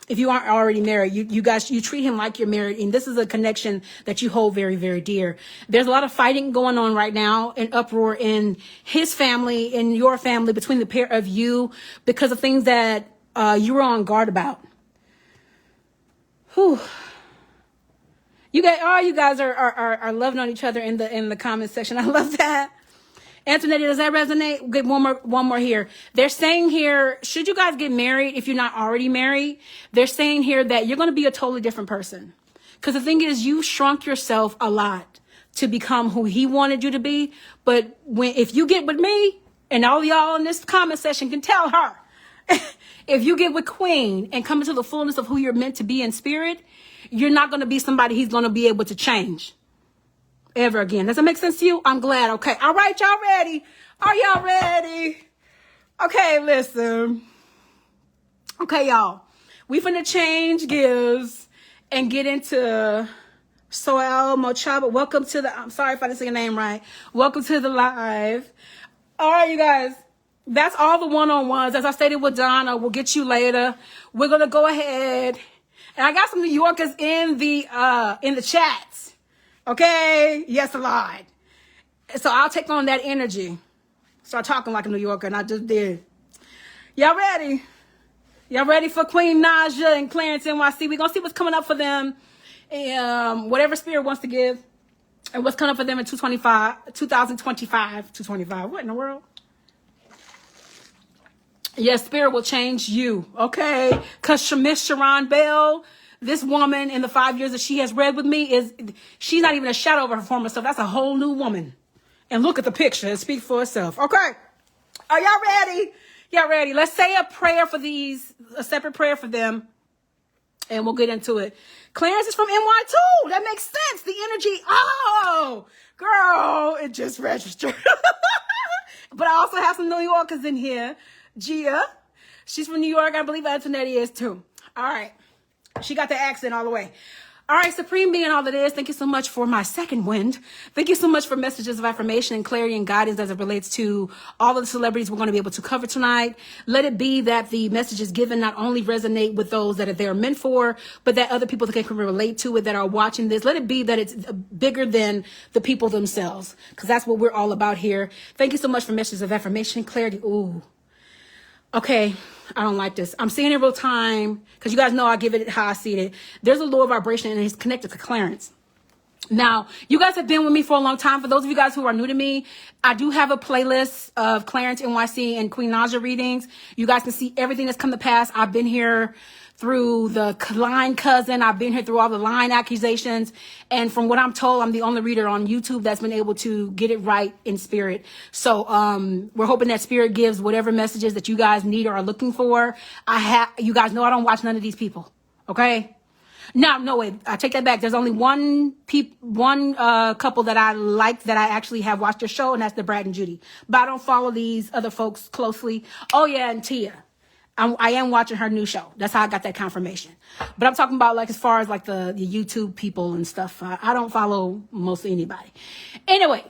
If you aren't already married, you treat him like you're married. And this is a connection that you hold very, very dear. There's a lot of fighting going on right now and uproar in his family and your family between the pair of you because of things that you were on guard about. Whew. You guys are loving on each other in the comment section. I love that. Antonetti, does that resonate? Get one more here. They're saying here, should you guys get married if you're not already married? They're saying here that you're going to be a totally different person. Because the thing is, you shrunk yourself a lot to become who he wanted you to be. But if you get with me, and all y'all in this comment section can tell her, if you get with Queen and come into the fullness of who you're meant to be in spirit, you're not going to be somebody he's going to be able to change ever again. Does that make sense to you? I'm glad. Okay. All right. Y'all ready? Are y'all ready? Okay. Listen. Okay, y'all. We finna change gears and get into Soel Mochaba. Welcome to the, I'm sorry if I didn't say your name right. Welcome to the live. All right, you guys. That's all the one-on-ones. As I stated with Donna, we'll get you later. We're going to go ahead. And I got some New Yorkers in the chats. Okay? Yes, a lot. So I'll take on that energy. Start talking like a New Yorker, and I just did. Y'all ready? Y'all ready for Queen Naija and Clarence NYC? We're going to see what's coming up for them. Whatever spirit wants to give. And what's coming up for them in 2025. What in the world? Yes, spirit will change you. Okay? Because Miss Sharon Bell, this woman in the 5 years that she has read with me, she's not even a shadow of her former self. That's a whole new woman. And look at the picture. It speaks for itself. Okay. Are y'all ready? Y'all ready? Let's say a prayer for these, a separate prayer for them. And we'll get into it. Clarence is from NY too. That makes sense. The energy. Oh, girl, it just registered. But I also have some New Yorkers in here. Gia, she's from New York. I believe Antonetti is too. All right. She got the accent all the way. All right, Supreme Being, all that is, thank you so much for my second wind. Thank you so much for messages of affirmation and clarity and guidance as it relates to all of the celebrities we're going to be able to cover tonight. Let it be that the messages given not only resonate with those that they're meant for, but that other people that can relate to it that are watching this. Let it be that it's bigger than the people themselves, because that's what we're all about here. Thank you so much for messages of affirmation, clarity. Ooh. Okay, I don't like this. I'm seeing it real time because you guys know I give it how I see it. There's a lower vibration and it's connected to Clarence. Now, you guys have been with me for a long time. For those of you guys who are new to me, I do have a playlist of Clarence NYC and Queen Naija readings. You guys can see everything that's come to pass. I've been here through the line cousin. I've been here through all the line accusations. And from what I'm told, I'm the only reader on YouTube that's been able to get it right in spirit. So we're hoping that spirit gives whatever messages that you guys need or are looking for. You guys know I don't watch none of these people. Okay? No, wait. I take that back. There's only one couple that I like that I actually have watched their show, and that's the Brad and Judy. But I don't follow these other folks closely. Oh, yeah, and Tia. I am watching her new show. That's how I got that confirmation. But I'm talking about like as far as like the YouTube people and stuff. I don't follow mostly anybody. Anyway,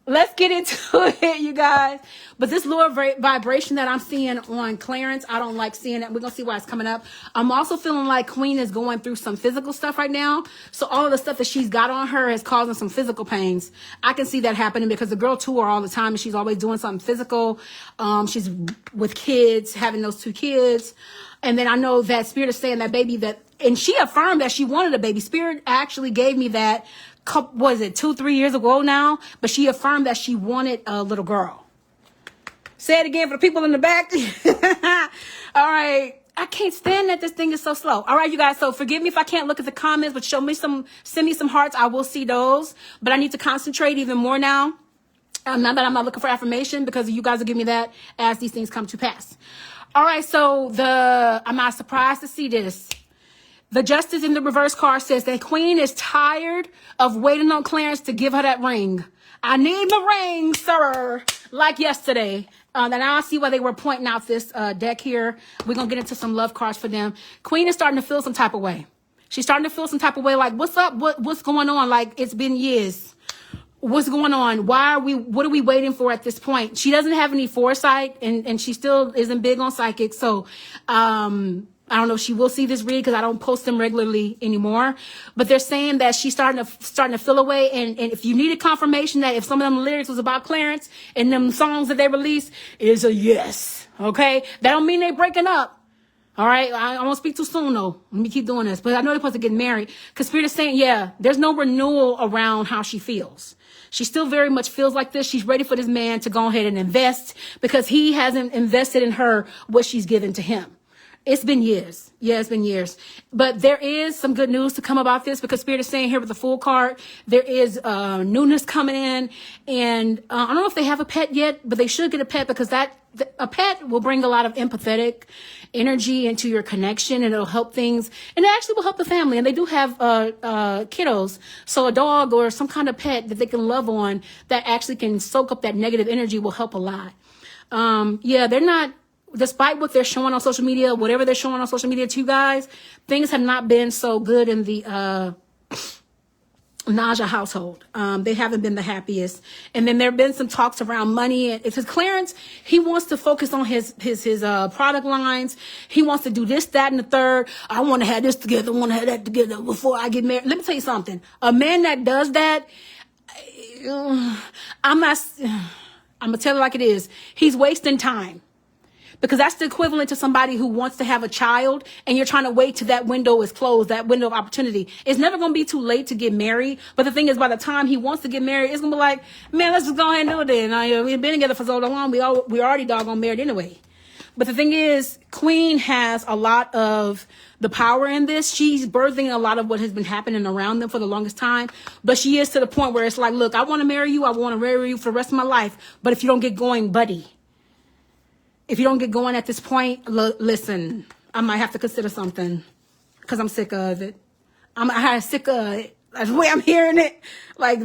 let's get into it, you guys. But this lower vibration that I'm seeing on Clarence, I don't like seeing it. We're going to see why it's coming up. I'm also feeling like Queen is going through some physical stuff right now. So all of the stuff that she's got on her is causing some physical pains. I can see that happening because the girl tour all the time and she's always doing something physical. She's with kids, having those 2 kids. And then I know that Spirit is saying that baby and she affirmed that she wanted a baby. Spirit actually gave me that, was it 2-3 years ago now? But she affirmed that she wanted a little girl. Say it again for the people in the back. All right. I can't stand that this thing is so slow. All right, you guys. So forgive me if I can't look at the comments, but send me some hearts. I will see those. But I need to concentrate even more now. Now that I'm not looking for affirmation, because you guys will give me that as these things come to pass. All right. So I'm not surprised to see this. The Justice in the reverse card says that Queen is tired of waiting on Clarence to give her that ring. I need the ring, sir, like yesterday. And I see why they were pointing out this deck here. We're going to get into some love cards for them. Queen is starting to feel some type of way. She's starting to feel some type of way like, what's up? What's going on? Like, it's been years. What's going on? What are we waiting for at this point? She doesn't have any foresight and she still isn't big on psychic. So, I don't know if she will see this read because I don't post them regularly anymore. But they're saying that she's starting to feel away. And if you needed confirmation that if some of them lyrics was about Clarence and them songs that they released, it is a yes. Okay? That don't mean they breaking up. All right, I won't speak too soon though. Let me keep doing this, but I know they're supposed to get married. Because Spirit is saying, yeah, there's no renewal around how she feels. She still very much feels like this. She's ready for this man to go ahead and invest because he hasn't invested in her what she's given to him. It's been years. Yeah, it's been years. But there is some good news to come about this because Spirit is saying here with the full card, there is newness coming in. And I don't know if they have a pet yet, but they should get a pet because a pet will bring a lot of empathetic energy into your connection and it'll help things. And it actually will help the family. And they do have kiddos. So a dog or some kind of pet that they can love on that actually can soak up that negative energy will help a lot. Yeah, they're not. Despite what they're showing on social media, whatever they're showing on social media to you guys, things have not been so good in the Naija household. They haven't been the happiest. And then there have been some talks around money. It's his Clarence. He wants to focus on his product lines. He wants to do this, that, and the third. I want to have this together. I want to have that together before I get married. Let me tell you something. A man that does that, I'm going to tell it like it is. He's wasting time. Because that's the equivalent to somebody who wants to have a child and you're trying to wait till that window is closed, that window of opportunity. It's never going to be too late to get married. But the thing is, by the time he wants to get married, it's going to be like, man, let's just go ahead and do it then. We've been together for so long. We already doggone married anyway. But the thing is, Queen has a lot of the power in this. She's birthing a lot of what has been happening around them for the longest time. But she is to the point where it's like, look, I want to marry you. I want to marry you for the rest of my life. But if you don't get going, buddy. If you don't get going at this point, listen, I might have to consider something because I'm sick of it. I'm sick of it. That's the way I'm hearing it. Like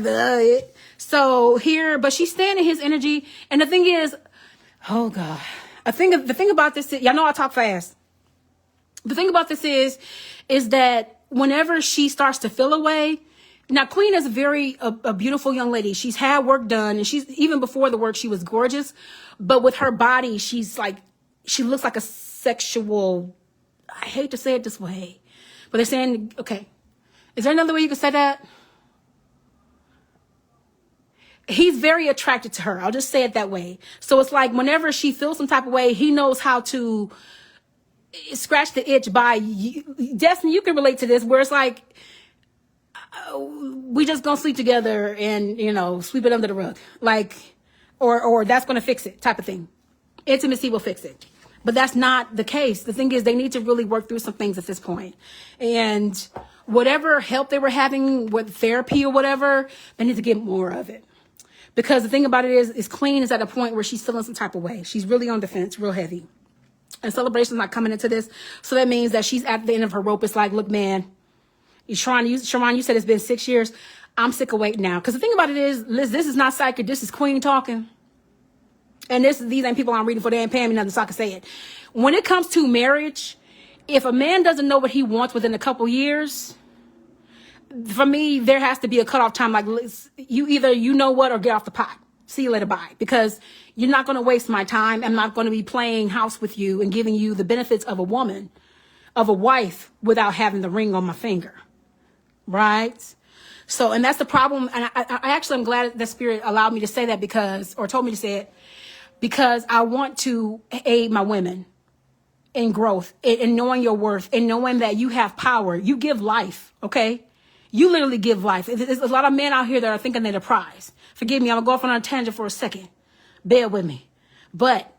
so here, but she's staying in his energy. And the thing is, oh God, the thing about this is, y'all know I talk fast. The thing about this is that whenever she starts to feel away, now Queen is a beautiful young lady. She's had work done and she's even before the work, she was gorgeous. But with her body, she looks like a sexual, I hate to say it this way, but they're saying, okay, is there another way you could say that? He's very attracted to her. I'll just say it that way. So it's like whenever she feels some type of way, he knows how to scratch the itch by, Destiny, you can relate to this, where it's like, we just gonna sleep together and, sweep it under the rug. Like, or that's going to fix it type of thing. Intimacy will fix it. But that's not the case. The thing is, they need to really work through some things at this point. And whatever help they were having with therapy or whatever, they need to get more of it. Because the thing about it is Queen is at a point where she's feeling some type of way. She's really on defense, real heavy. And Celebration's not coming into this. So that means that she's at the end of her rope. It's like, look, man, Sharon, you said it's been 6 years. I'm sick of waiting now. Because the thing about it is, Liz, this is not psychic. This is Queen talking. And these ain't people I'm reading for. They ain't paying me nothing so I can say it. When it comes to marriage, if a man doesn't know what he wants within a couple years, for me, there has to be a cutoff time. Like, you either know what or get off the pot. See you later, bye. Because you're not going to waste my time. I'm not going to be playing house with you and giving you the benefits of a woman, of a wife, without having the ring on my finger. Right? So, and that's the problem. And I actually am glad that Spirit allowed me to say that or told me to say it, because I want to aid my women in growth and knowing your worth and knowing that you have power. You give life, okay? You literally give life. There's a lot of men out here that are thinking they're the prize. Forgive me, I'm going to go off on a tangent for a second. Bear with me. But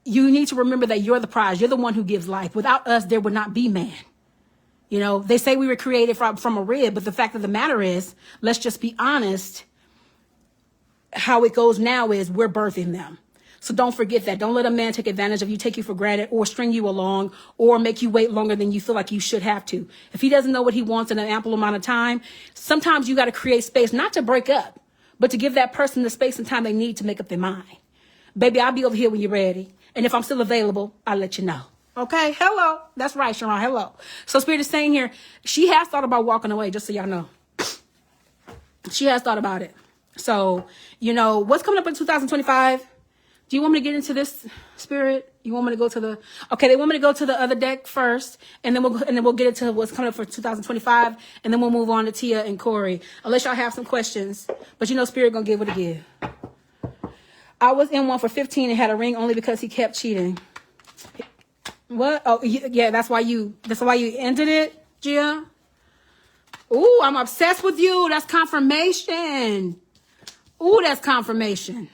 you need to remember that you're the prize. You're the one who gives life. Without us, there would not be man. They say we were created from a rib, but the fact of the matter is, let's just be honest, how it goes now is we're birthing them. So don't forget that. Don't let a man take advantage of you, take you for granted, or string you along, or make you wait longer than you feel like you should have to. If he doesn't know what he wants in an ample amount of time, sometimes you got to create space, not to break up, but to give that person the space and time they need to make up their mind. Baby, I'll be over here when you're ready. And if I'm still available, I'll let you know. Okay, hello. That's right, Sharon, hello. So Spirit is saying here, she has thought about walking away, just so y'all know. She has thought about it. So, what's coming up in 2025? Do you want me to get into this, Spirit? You want me to go to the... Okay, they want me to go to the other deck first, and then we'll get into what's coming up for 2025, and then we'll move on to Tia and Corey, unless y'all have some questions. But Spirit gonna give what it give. I was in one for 15 and had a ring only because he kept cheating. What? Oh, yeah, that's why you ended it, Gia? Ooh, I'm obsessed with you. That's confirmation. Ooh, that's confirmation.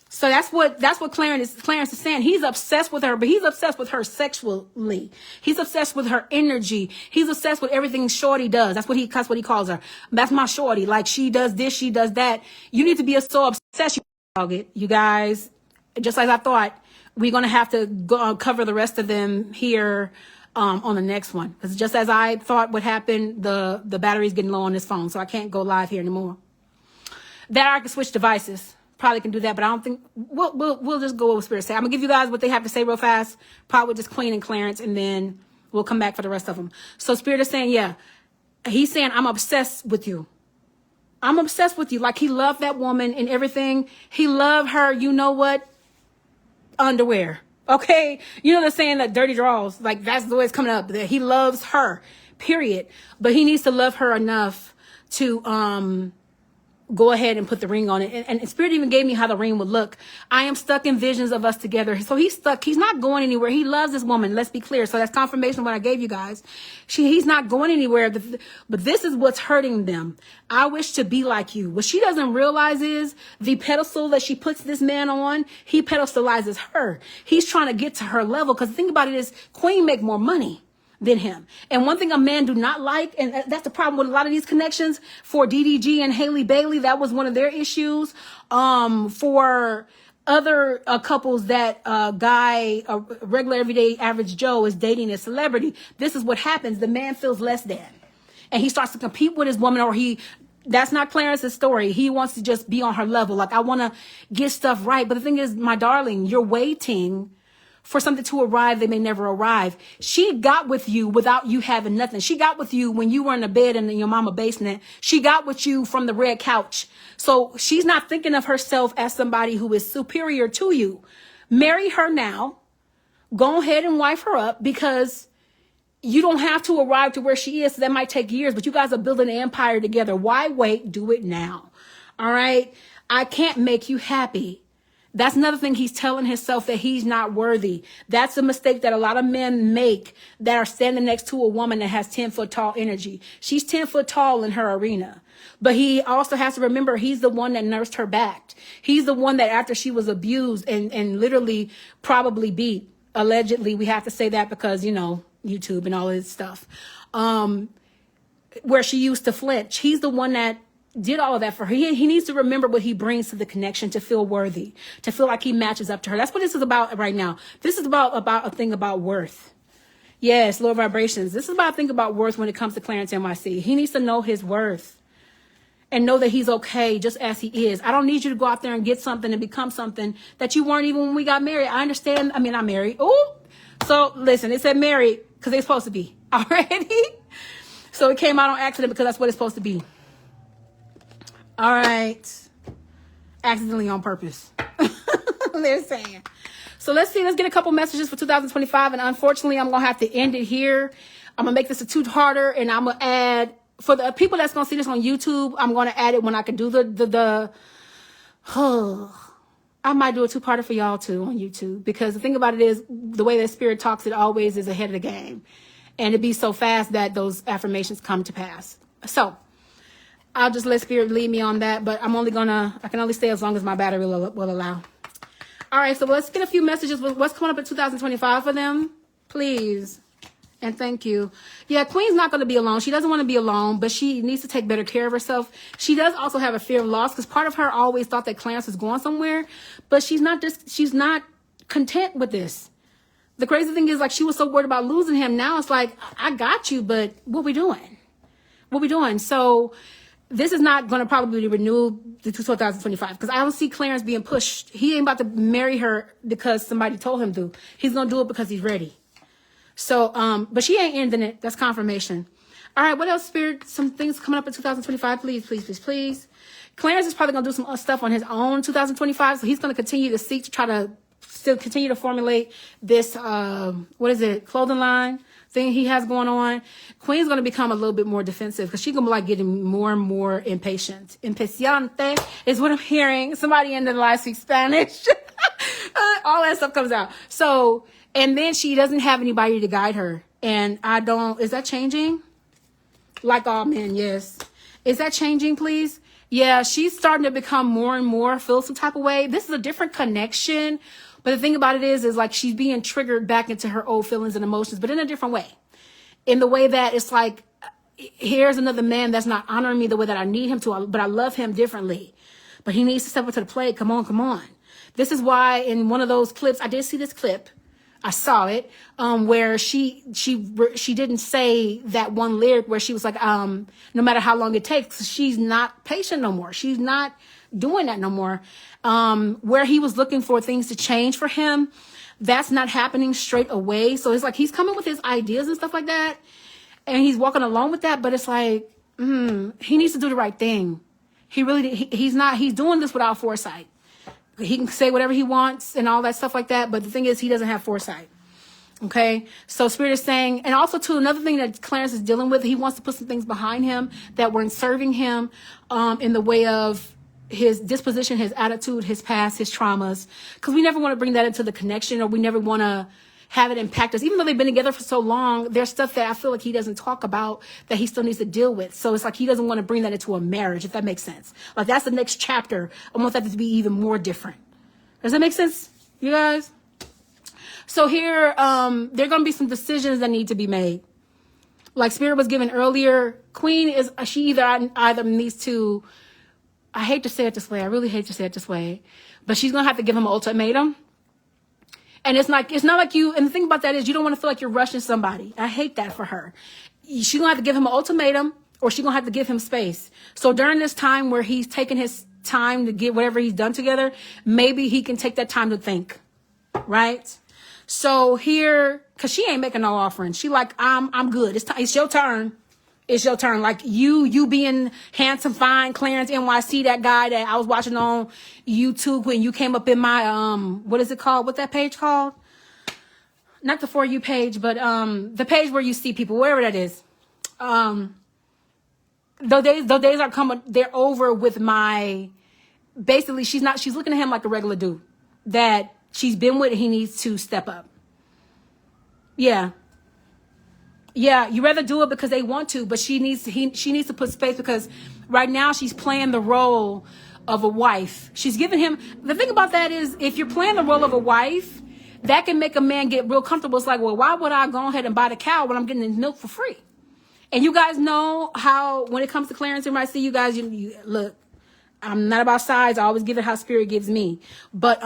So that's what Clarence is saying. He's obsessed with her, but he's obsessed with her sexually. He's obsessed with her energy. He's obsessed with everything Shorty does. That's what he calls her. That's my Shorty. Like, she does this, she does that. You need to be so obsessed, you guys. Just as I thought, we're gonna have to go, cover the rest of them here on the next one. Because just as I thought would happen, the battery's getting low on this phone, so I can't go live here anymore. That I can switch devices. Probably can do that, but I don't think we'll just go with Spirit say. I'm gonna give you guys what they have to say real fast. Probably just Queen and Clarence, and then we'll come back for the rest of them. So Spirit is saying, yeah, he's saying, I'm obsessed with you. I'm obsessed with you. Like, he loved that woman and everything. He loved her. You know what? Underwear. Okay, you know they're saying that dirty draws. Like, that's the way it's coming up. That he loves her. Period. But he needs to love her enough to go ahead and put the ring on it. And Spirit even gave me how the ring would look. I am stuck in visions of us together. So he's stuck. He's not going anywhere. He loves this woman. Let's be clear. So that's confirmation of what I gave you guys. He's not going anywhere. But this is what's hurting them. I wish to be like you. What she doesn't realize is the pedestal that she puts this man on, he pedestalizes her. He's trying to get to her level. Because the thing about it is, Queen make more money than him. And one thing a man do not like, and that's the problem with a lot of these connections, for DDG and Haley Bailey, that was one of their issues. For other couples that a regular everyday average Joe is dating a celebrity, this is what happens. The man feels less than, and he starts to compete with his woman, or that's not Clarence's story. He wants to just be on her level. Like, I want to get stuff right. But the thing is, my darling, you're waiting for something to arrive that may never arrive. She got with you without you having nothing. She got with you when you were in the bed in your mama basement. She got with you from the red couch. So she's not thinking of herself as somebody who is superior to you. Marry her now. Go ahead and wife her up, because you don't have to arrive to where she is. So that might take years, but you guys are building an empire together. Why wait? Do it now. All right. I can't make you happy. That's another thing he's telling himself, that he's not worthy. That's a mistake that a lot of men make that are standing next to a woman that has 10-foot tall energy. She's 10 foot tall in her arena. But he also has to remember, he's the one that nursed her back. He's the one that, after she was abused and literally probably beat, allegedly, we have to say that because, YouTube and all this stuff, where she used to flinch. He's the one that did all of that for her. He needs to remember what he brings to the connection, to feel worthy, to feel like he matches up to her. That's what this is about right now. This is about a thing about worth. Yes, lower vibrations. This is about a thing about worth when it comes to Clarence NYC. He needs to know his worth and know that he's okay just as he is. I don't need you to go out there and get something and become something that you weren't even when we got married. I understand. I mean, I'm married. Ooh. So listen, it said married because they're supposed to be already. So it came out on accident because that's what it's supposed to be. All right. Accidentally on purpose. They're saying. So let's see. Let's get a couple messages for 2025. And unfortunately, I'm going to have to end it here. I'm going to make this a two-parter. And I'm going to add, for the people that's going to see this on YouTube, I'm going to add it when I can do I might do a two-parter for y'all too on YouTube. Because the thing about it is, the way that Spirit talks, it always is ahead of the game. And it'd be so fast that those affirmations come to pass. So I'll just let Spirit lead me on that, but I can only stay as long as my battery will allow. All right, so let's get a few messages with what's coming up in 2025 for them, please. And thank you. Yeah, Queen's not going to be alone. She doesn't want to be alone, but she needs to take better care of herself. She does also have a fear of loss, because part of her always thought that Clarence was going somewhere, but she's not content with this. The crazy thing is, like, she was so worried about losing him. Now it's like, I got you, but what we doing? So this is not going to probably be renewed to 2025, because I don't see Clarence being pushed. He ain't about to marry her because somebody told him to. He's going to do it because he's ready. So, but she ain't ending it. That's confirmation. All right, what else, Spirit? Some things coming up in 2025. Please. Clarence is probably going to do some stuff on his own 2025, so he's going to continue to seek to try to still continue to formulate this, clothing line thing he has going on. Queen's going to become a little bit more defensive, because she's going to be like getting more and more impatient. Impaciente is what I'm hearing. Somebody in the live speaks Spanish. All that stuff comes out. So And then she doesn't have anybody to guide her. And is that changing? Like, oh man, yes. Is that changing, please? Yeah, she's starting to become more and more, feel some type of way. This is a different connection. But the thing about it is like she's being triggered back into her old feelings and emotions, but in a different way. In the way that it's like, here's another man that's not honoring me the way that I need him to, but I love him differently. But he needs to step up to the plate. Come on, come on. This is why in one of those clips, I did see this clip. I saw it, where she didn't say that one lyric where she was like, no matter how long it takes, she's not patient no more. She's not doing that no more. Where he was looking for things to change for him, that's not happening straight away. So it's like he's coming with his ideas and stuff like that, and he's walking along with that. But it's like, he needs to do the right thing. He's doing this without foresight. He can say whatever he wants and all that stuff like that. But the thing is, he doesn't have foresight. Okay. So Spirit is saying, and also too, another thing that Clarence is dealing with, he wants to put some things behind him that weren't serving him, in the way of his disposition, his attitude, his past, his traumas. Cause we never want to bring that into the connection, or we never want to have it impact us. Even though they've been together for so long, there's stuff that I feel like he doesn't talk about that he still needs to deal with. So it's like he doesn't want to bring that into a marriage, if that makes sense. Like that's the next chapter. I want that to be even more different. Does that make sense, you guys? So here, there are going to be some decisions that need to be made. Like Spirit was given earlier, Queen is, she either needs to, I hate to say it this way. I really hate to say it this way, but she's going to have to give him an ultimatum. And it's not like you, and the thing about that is you don't want to feel like you're rushing somebody. I hate that for her. She's going to have to give him an ultimatum, or she's going to have to give him space. So during this time where he's taking his time to get whatever he's done together, maybe he can take that time to think, right? So here, cause she ain't making no offering. She like, I'm good. It's your turn. It's your turn. Like you being handsome, fine, Clarence NYC, that guy that I was watching on YouTube when you came up in my, what is it called? What's that page called? Not the For You page, but, the page where you see people, wherever that is. Those days are coming. They're over with my, basically she's looking at him like a regular dude that she's been with. He needs to step up. Yeah. Yeah, you rather do it because they want to, but she needs to put space, because right now she's playing the role of a wife. She's giving him, the thing about that is, if you're playing the role of a wife, that can make a man get real comfortable. It's like, well, why would I go ahead and buy the cow when I'm getting his milk for free? And you guys know how, when it comes to Clarence and see you guys, you look, I'm not about size. I always give it how Spirit gives me. But,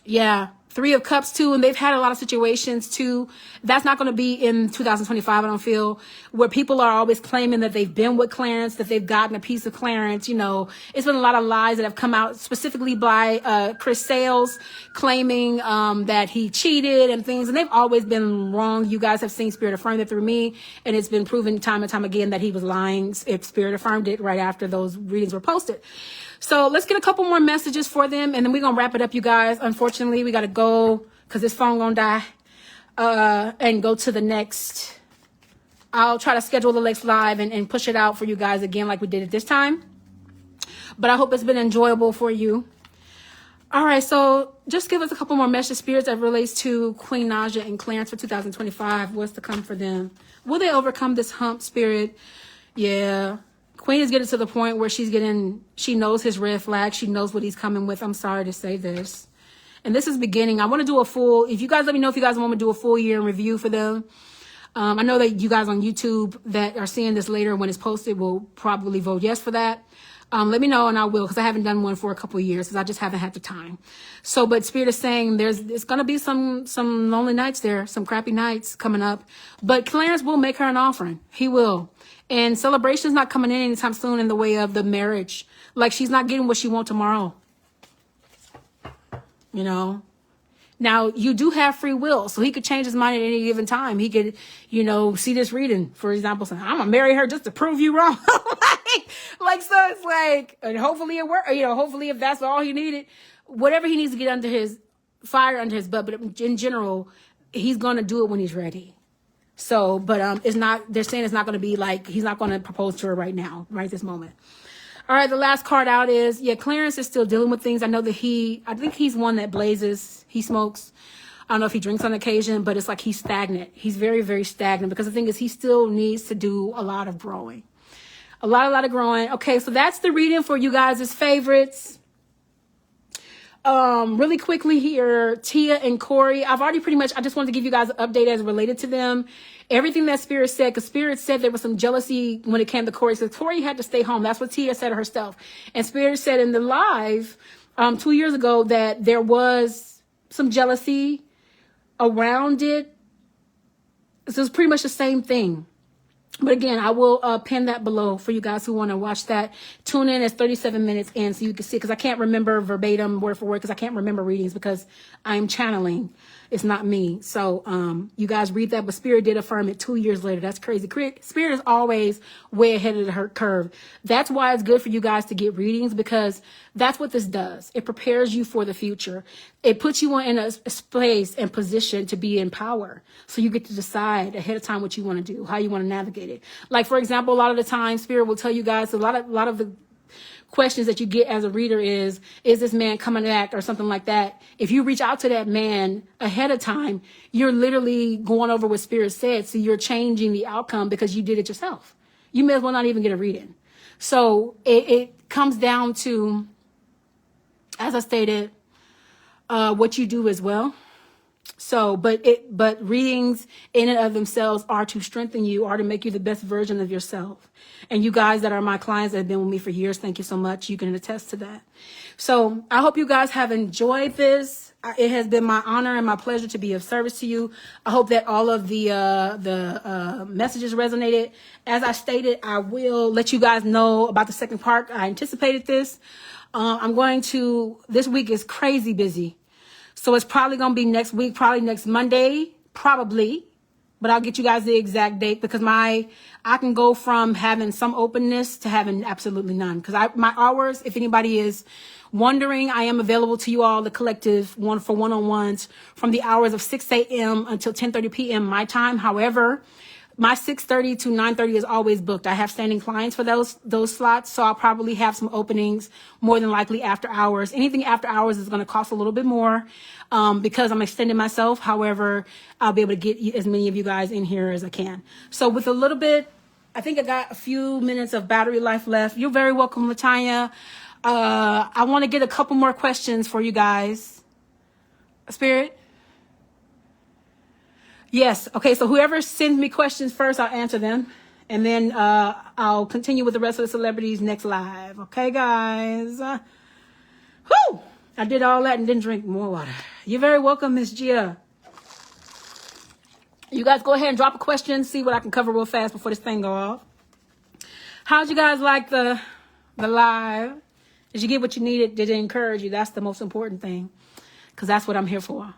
yeah. 3 of Cups too, and they've had a lot of situations too. That's not going to be in 2025, I don't feel, where people are always claiming that they've been with Clarence, that they've gotten a piece of Clarence. You know, it's been a lot of lies that have come out, specifically by Chris Sales, claiming that he cheated and things, and they've always been wrong. You guys have seen Spirit affirm that through me, and it's been proven time and time again that he was lying. If Spirit affirmed it right after those readings were posted. So let's get a couple more messages for them, and then we're going to wrap it up, you guys. Unfortunately, we got to go because this phone going to die, and go to the next. I'll try to schedule the next live and push it out for you guys again like we did it this time. But I hope it's been enjoyable for you. All right, so just give us a couple more message spirits that relates to Queen Naija and Clarence for 2025. What's to come for them? Will they overcome this hump, Spirit? Yeah. Queen is getting to the point where she knows his red flag. She knows what he's coming with. I'm sorry to say this. And this is beginning. I want to do a full, if you guys let me know if you guys want me to do a full year in review for them. I know that you guys on YouTube that are seeing this later when it's posted will probably vote yes for that. Let me know and I will, because I haven't done one for a couple of years because I just haven't had the time. So, but Spirit is saying it's going to be some lonely nights there, some crappy nights coming up. But Clarence will make her an offering. He will. And celebration's not coming in anytime soon in the way of the marriage. Like she's not getting what she wants tomorrow. You know? Now, you do have free will, so he could change his mind at any given time. He could, see this reading, for example, say, I'm going to marry her just to prove you wrong. So it's like, and hopefully it worked, hopefully if that's all he needed, whatever he needs to get under his fire under his butt. But in general, he's going to do it when he's ready. So, but it's not, they're saying it's not going to be like, he's not going to propose to her right now, right this moment. All right, the last card out is, Clarence is still dealing with things. I know that I think he's one that blazes, he smokes. I don't know if he drinks on occasion, but it's like he's stagnant. He's very, very stagnant, because the thing is, he still needs to do a lot of growing. A lot of growing. Okay, so that's the reading for you guys' favorites. Really quickly here, Tia and Corey. I've already pretty much, I just wanted to give you guys an update as related to them. Everything that Spirit said, because Spirit said there was some jealousy when it came to Corey. So Corey had to stay home. That's what Tia said herself. And Spirit said in the live 2 years ago that there was some jealousy around it. So it's pretty much the same thing. But again, I will pin that below for you guys who want to watch that. Tune in. It's 37 minutes in, so you can see, because I can't remember verbatim word for word, because I can't remember readings, because I'm channeling. It's not me. So you guys read that, but Spirit did affirm it 2 years later. That's crazy. Spirit is always way ahead of her curve. That's why it's good for you guys to get readings, because that's what this does. It prepares you for the future. It puts you in a space and position to be in power. So you get to decide ahead of time what you want to do, how you want to navigate it. Like, for example, a lot of the time, Spirit will tell you guys, a lot of the questions that you get as a reader is this man coming back or something like that. If you reach out to that man ahead of time, you're literally going over what Spirit said. So you're changing the outcome because you did it yourself. You may as well not even get a reading. So it comes down to, as I stated, what you do as well. So, but readings in and of themselves are to strengthen you, are to make you the best version of yourself. And you guys that are my clients that have been with me for years, thank you so much. You can attest to that. So I hope you guys have enjoyed this. It has been my honor and my pleasure to be of service to you. I hope that all of the messages resonated. As I stated, I will let you guys know about the second part. I anticipated this. This week is crazy busy. So it's probably going to be next week, probably next Monday, probably. But I'll get you guys the exact date, because I can go from having some openness to having absolutely none. Because my hours, if anybody is wondering, I am available to you all, the collective, for one-on-ones from the hours of 6 a.m. until 10:30 p.m. my time. However, my 6:30 to 9:30 is always booked. I have standing clients for those slots, so I'll probably have some openings more than likely after hours. Anything after hours is going to cost a little bit more because I'm extending myself. However, I'll be able to get as many of you guys in here as I can. So with a little bit, I think I got a few minutes of battery life left. You're very welcome, Latanya. I want to get a couple more questions for you guys. Spirit? Yes. Okay. So whoever sends me questions first, I'll answer them. And then I'll continue with the rest of the celebrities next live. Okay, guys. Whew! I did all that and didn't drink more water. You're very welcome, Miss Gia. You guys go ahead and drop a question. See what I can cover real fast before this thing go off. How'd you guys like the live? Did you get what you needed? Did it encourage you? That's the most important thing, because that's what I'm here for.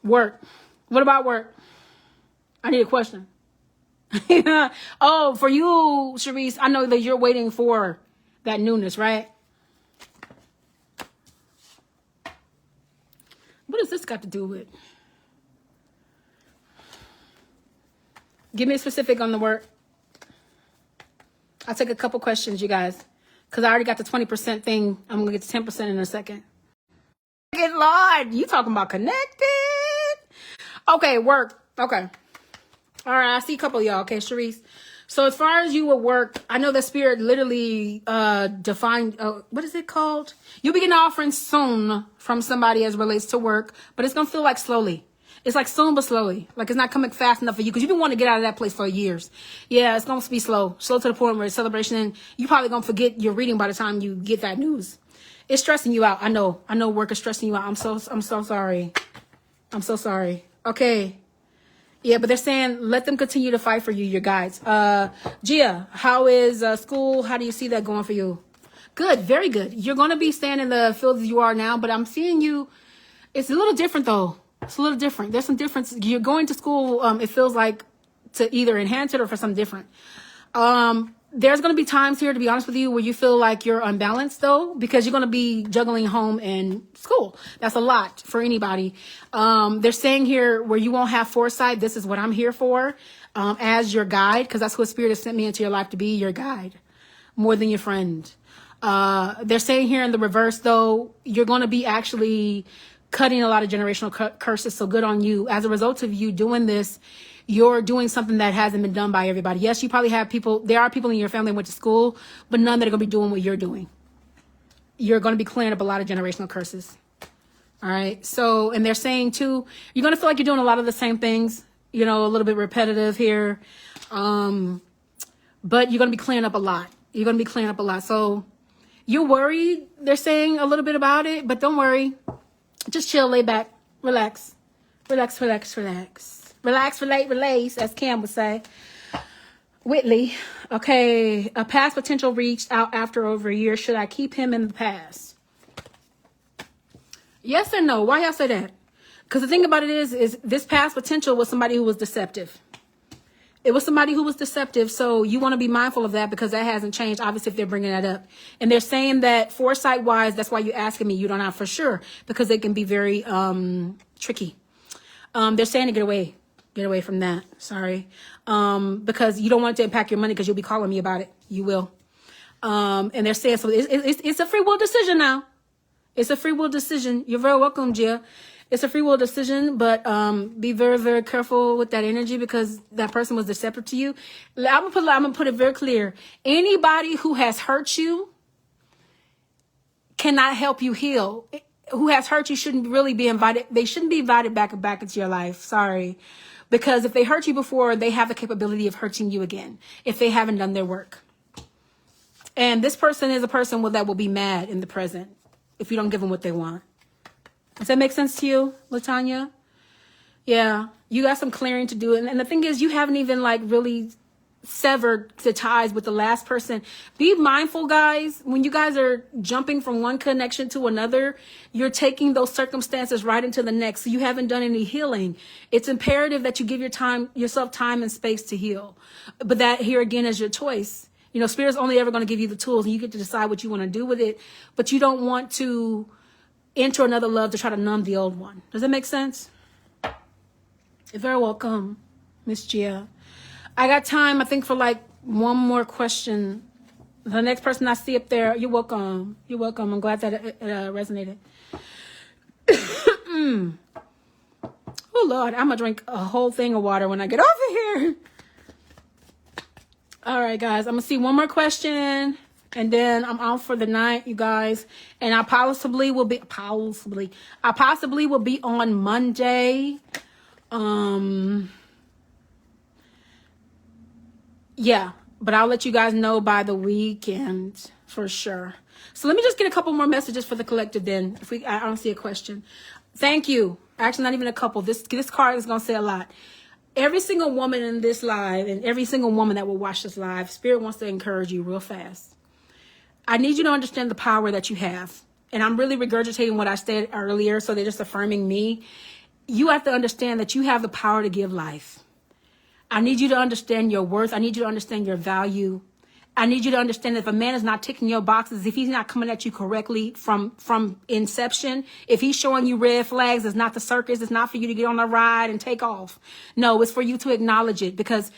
Work. What about work? I need a question. Oh, for you, Sharice, I know that you're waiting for that newness, right? What does this got to do with? Give me a specific on the work. I'll take a couple questions, you guys, because I already got the 20% thing. I'm going to get to 10% in a second. Good Lord, you talking about connected? Okay, work. Okay. All right, I see a couple of y'all. Okay, Sharice. So as far as you will work, I know that Spirit literally defined, what is it called? You'll be getting an offering soon from somebody as relates to work, but it's going to feel like slowly. It's like soon but slowly. Like it's not coming fast enough for you, because you've been wanting to get out of that place for years. Yeah, it's going to be slow. Slow to the point where it's celebration, and you probably going to forget your reading by the time you get that news. It's stressing you out. I know work is stressing you out. I'm so sorry. I'm so sorry. Okay. Yeah, but they're saying let them continue to fight for you, your guides. Gia, how is school? How do you see that going for you? Good, very good. You're going to be staying in the field as you are now, but I'm seeing you. It's a little different, though. It's a little different. There's some difference. You're going to school, it feels like, to either enhance it or for something different. There's going to be times here, to be honest with you, where you feel like you're unbalanced, though, because you're going to be juggling home and school. That's a lot for anybody. They're saying here where you won't have foresight. This is what I'm here for, as your guide, because that's what Spirit has sent me into your life, to be your guide more than your friend. They're saying here in the reverse, though, you're going to be actually cutting a lot of generational curses. So good on you. As a result of you doing this, you're doing something that hasn't been done by everybody. Yes, you probably have people, there are people in your family that went to school, but none that are going to be doing what you're doing. You're going to be clearing up a lot of generational curses. All right. So, and they're saying too, you're going to feel like you're doing a lot of the same things, you know, a little bit repetitive here. But you're going to be clearing up a lot. You're going to be clearing up a lot. So you're worried. They're saying a little bit about it, but don't worry. Just chill, lay back, relax, relax, relax, relax, relax, relate, release, as Cam would say. Whitley, okay, a past potential reached out after over a year. Should I keep him in the past? Yes or no? Why y'all say that? Because the thing about it is this past potential was somebody who was deceptive. It was somebody who was deceptive. So you want to be mindful of that because that hasn't changed, obviously, if they're bringing that up. And they're saying that foresight-wise, that's why you're asking me. You don't know for sure because it can be very tricky. They're saying to get away from that. Sorry. Because you don't want it to impact your money because you'll be calling me about it. You will. And they're saying, so it's a free will decision now. It's a free will decision. You're very welcome, Gia. It's a free will decision, but be very, very careful with that energy because that person was deceptive to you. I'm gonna put it very clear. Anybody who has hurt you cannot help you heal. Who has hurt you shouldn't really be invited. They shouldn't be invited back into your life. Sorry. Because if they hurt you before, they have the capability of hurting you again if they haven't done their work. And this person is a person that will be mad in the present if you don't give them what they want. Does that make sense to you, Latanya? Yeah, you got some clearing to do. And the thing is, you haven't even like really severed the ties with the last person. Be mindful, guys. When you guys are jumping from one connection to another, you're taking those circumstances right into the next. So you haven't done any healing. It's imperative that you give yourself time and space to heal. But that here again is your choice. You know, Spirit's only ever going to give you the tools and you get to decide what you want to do with it. But you don't want to enter another love to try to numb the old one. Does that make sense? You're very welcome, Miss Gia. I got time, I think, for like one more question. The next person I see up there, you're welcome. You're welcome. I'm glad that it resonated. Oh, Lord, I'm going to drink a whole thing of water when I get over here. All right, guys, I'm going to see one more question. And then I'm out for the night, you guys. And I possibly will be on Monday. Yeah, but I'll let you guys know by the weekend for sure. So let me just get a couple more messages for the collective then. I don't see a question. Thank you. Actually, not even a couple. This card is going to say a lot. Every single woman in this live and every single woman that will watch this live, Spirit wants to encourage you real fast. I need you to understand the power that you have. And I'm really regurgitating what I said earlier, so they're just affirming me. You have to understand that you have the power to give life. I need you to understand your worth. I need you to understand your value. I need you to understand that if a man is not ticking your boxes, if he's not coming at you correctly from inception, if he's showing you red flags, it's not the circus. It's not for you to get on a ride and take off. No, it's for you to acknowledge it, because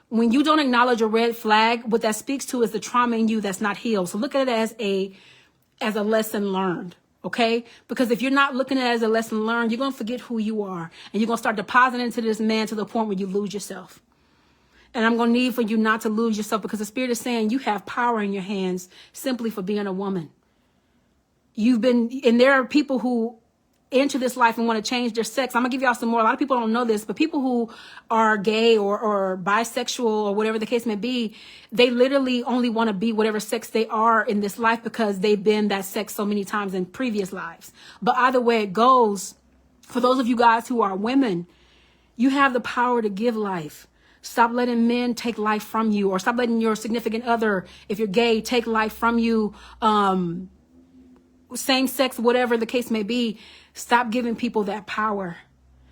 when you don't acknowledge a red flag, what that speaks to is the trauma in you that's not healed. So look at it as a lesson learned. Okay? Because if you're not looking at it as a lesson learned, you're going to forget who you are. And you're going to start depositing into this man to the point where you lose yourself. And I'm going to need for you not to lose yourself, because the Spirit is saying you have power in your hands simply for being a woman. And there are people who enter this life and want to change their sex. I'm going to give y'all some more. A lot of people don't know this, but people who are gay or bisexual or whatever the case may be, they literally only want to be whatever sex they are in this life because they've been that sex so many times in previous lives. But either way it goes, for those of you guys who are women, you have the power to give life. Stop letting men take life from you, or stop letting your significant other, if you're gay, take life from you. Same sex, whatever the case may be. Stop giving people that power.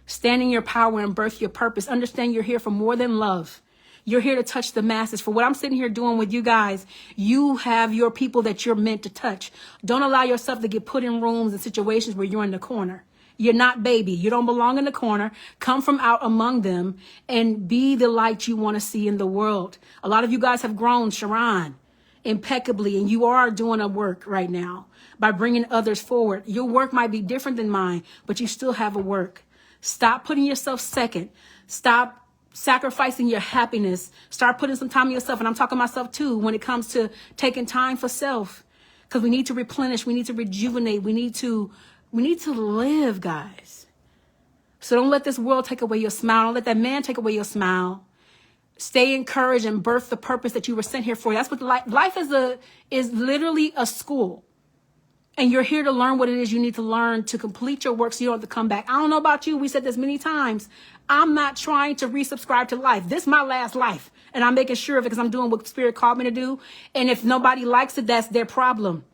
Stand in your power and birth your purpose. Understand you're here for more than love. You're here to touch the masses. For what I'm sitting here doing with you guys, you have your people that you're meant to touch. Don't allow yourself to get put in rooms and situations where you're in the corner. You're not baby. You don't belong in the corner. Come from out among them and be the light you want to see in the world. A lot of you guys have grown, Sharon. impeccably, and you are doing a work right now by bringing others forward. Your work might be different than mine, but you still have a work. Stop putting yourself second. Stop sacrificing your happiness. Start putting some time on yourself. And I'm talking myself too when it comes to taking time for self, because we need to replenish. We need to rejuvenate. We need to live, guys. So don't let this world take away your smile. Don't let that man take away your smile. Stay encouraged and birth the purpose that you were sent here for. That's what life is literally a school. And you're here to learn what it is you need to learn to complete your work so you don't have to come back. I don't know about you. We said this many times. I'm not trying to resubscribe to life. This is my last life. And I'm making sure of it because I'm doing what Spirit called me to do. And if nobody likes it, that's their problem.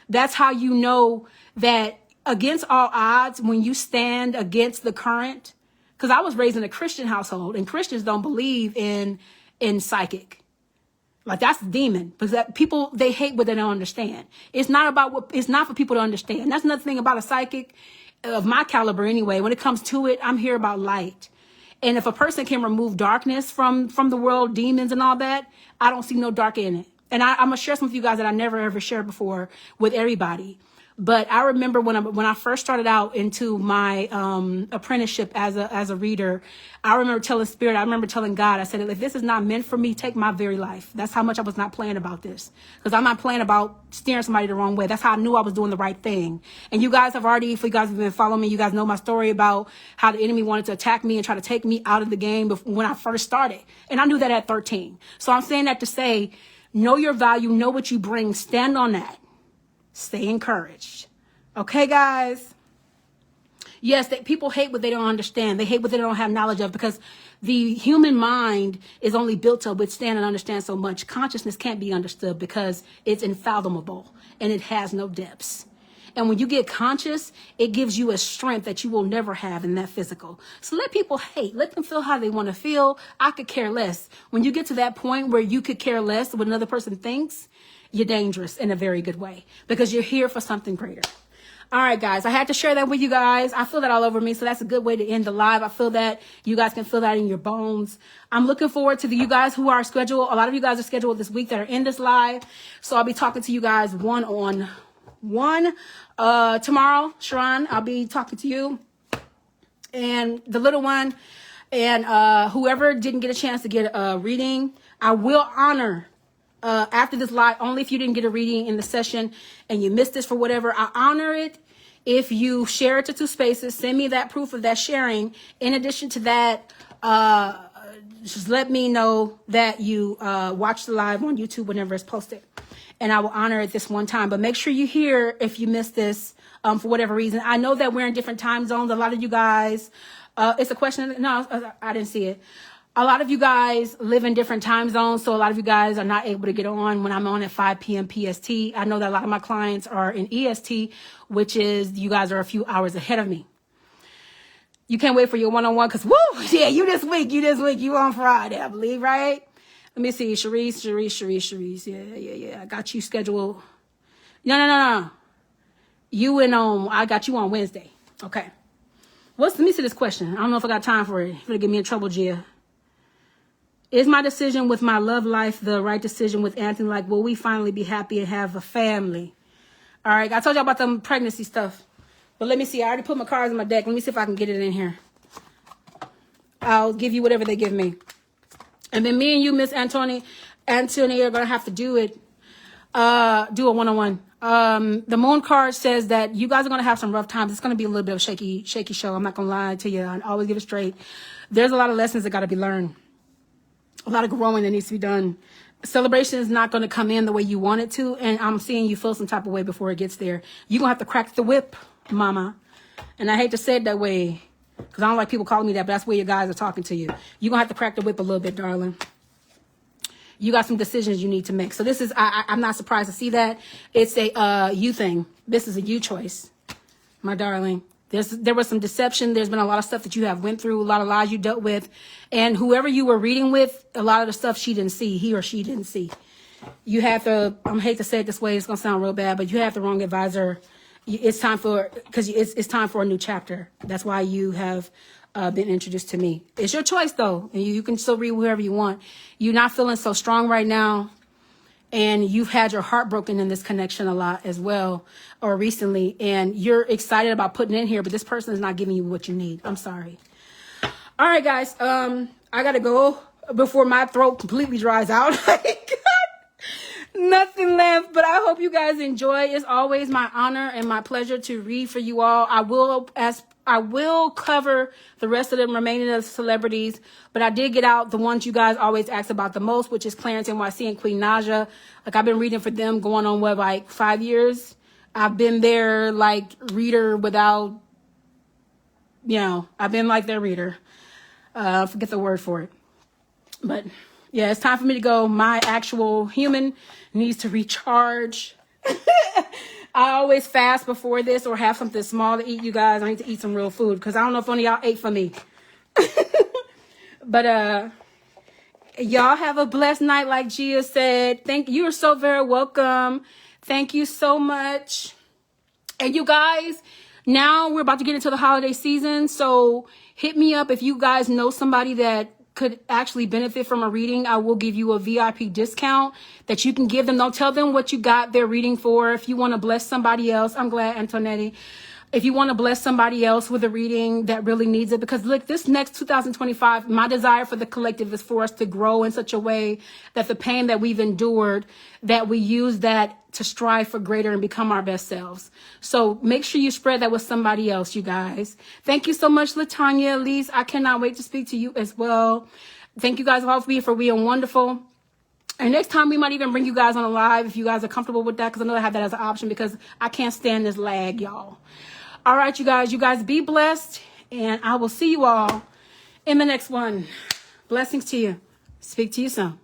That's how you know that against all odds, when you stand against the current, because I was raised in a Christian household and Christians don't believe in psychic. Like that's the demon, because that people, they hate what they don't understand. It's not for people to understand. That's another thing about a psychic of my caliber anyway. When it comes to it, I'm here about light. And if a person can remove darkness from the world, demons and all that, I don't see no dark in it. And I'm going to share some with you guys that I never ever shared before with everybody. But I remember when I first started out into my apprenticeship as a reader, I remember telling God, I said, if this is not meant for me, take my very life. That's how much I was not playing about this. Because I'm not playing about steering somebody the wrong way. That's how I knew I was doing the right thing. And you guys have already, if you guys have been following me, you guys know my story about how the enemy wanted to attack me and try to take me out of the game when I first started. And I knew that at 13. So I'm saying that to say, know your value, know what you bring, stand on that. Stay encouraged. Okay, guys? Yes, people hate what they don't understand. They hate what they don't have knowledge of, because the human mind is only built to withstand and understand so much. Consciousness can't be understood because it's unfathomable and it has no depths. And when you get conscious, it gives you a strength that you will never have in that physical. So let people hate. Let them feel how they want to feel. I could care less. When you get to that point where you could care less what another person thinks, you're dangerous in a very good way, because you're here for something greater. All right, guys, I had to share that with you guys. I feel that all over me, so that's a good way to end the live. I feel that you guys can feel that in your bones. I'm looking forward to you guys who are scheduled. A lot of you guys are scheduled this week that are in this live. So I'll be talking to you guys one-on-one. Tomorrow, Sharon, I'll be talking to you. And the little one, and whoever didn't get a chance to get a reading, I will honor after this live, only if you didn't get a reading in the session and you missed this for whatever, I honor it if you share it to 2 spaces. Send me that proof of that sharing. In addition to that, just let me know that you watch the live on YouTube whenever it's posted, and I will honor it this one time. But make sure you hear if you missed this for whatever reason. I know that we're in different time zones. A lot of you guys, it's a question. No, I didn't see it. A lot of you guys live in different time zones, so a lot of you guys are not able to get on when I'm on at 5 p.m. PST. I know that a lot of my clients are in EST, which is you guys are a few hours ahead of me. You can't wait for your one-on-one because, woo, yeah, you this week, you on Friday, I believe, right? Let me see, Sharice. Yeah. I got you scheduled. No. You and I got you on Wednesday. Okay. Let me see this question. I don't know if I got time for it. It's gonna get me in trouble, Gia. Is my decision with my love life the right decision with Anthony? Like, will we finally be happy and have a family? All right, I told you about the pregnancy stuff. But let me see. I already put my cards in my deck. Let me see if I can get it in here. I'll give you whatever they give me. And then me and you, Miss Antonetti, are going to have to do it. Do a one-on-one. The moon card says that you guys are going to have some rough times. It's going to be a little bit of a shaky show. I'm not going to lie to you. I always give it straight. There's a lot of lessons that got to be learned. A lot of growing that needs to be done. Celebration is not going to come in the way you want it to. And I'm seeing you feel some type of way before it gets there. You're going to have to crack the whip, mama. And I hate to say it that way, because I don't like people calling me that, but that's where your guys are talking to you. You're going to have to crack the whip a little bit, darling. You got some decisions you need to make. So this is, I'm not surprised to see that. It's a you thing. This is a you choice, my darling. There was some deception. There's been a lot of stuff that you have went through, a lot of lies you dealt with. And whoever you were reading with, a lot of the stuff she didn't see, he or she didn't see. You have the, I hate to say it this way, it's going to sound real bad, but you have the wrong advisor. It's time for, because it's time for a new chapter. That's why you have been introduced to me. It's your choice, though. And you can still read whoever you want. You're not feeling so strong right now. and you've had your heart broken in this connection a lot as well, or recently, and you're excited about putting in here, but this person is not giving you what you need. I'm sorry. All right, guys. I gotta go before my throat completely dries out. Nothing left, but I hope you guys enjoy. It's always my honor and my pleasure to read for you all. I will cover the rest of the remaining of the celebrities, but I did get out the ones you guys always ask about the most, which is Clarence NYC and Queen Naija. Like, I've been reading for them going on, what, like 5 years? I've been their, like, reader without, you know, I've been like their reader. Forget the word for it. But yeah, it's time for me to go. My actual human needs to recharge. I always fast before this or have something small to eat, you guys. I need to eat some real food because I don't know if only y'all ate for me. But y'all have a blessed night, like Gia said. Thank you. You're so very welcome. Thank you so much. And you guys, now we're about to get into the holiday season. So hit me up if you guys know somebody that could actually benefit from a reading. I will give you a VIP discount that you can give them. Don't tell them what you got their reading for. If you want to bless somebody else, I'm glad, Antonetti. If you want to bless somebody else with a reading that really needs it, because look, this next 2025, my desire for the collective is for us to grow in such a way that the pain that we've endured, that we use that to strive for greater and become our best selves. So make sure you spread that with somebody else, you guys. Thank you so much, Latanya, Elise. I cannot wait to speak to you as well. Thank you guys all for being wonderful. And next time we might even bring you guys on a live if you guys are comfortable with that, because I know I have that as an option because I can't stand this lag, y'all. All right, you guys be blessed, and I will see you all in the next one. Blessings to you. Speak to you soon.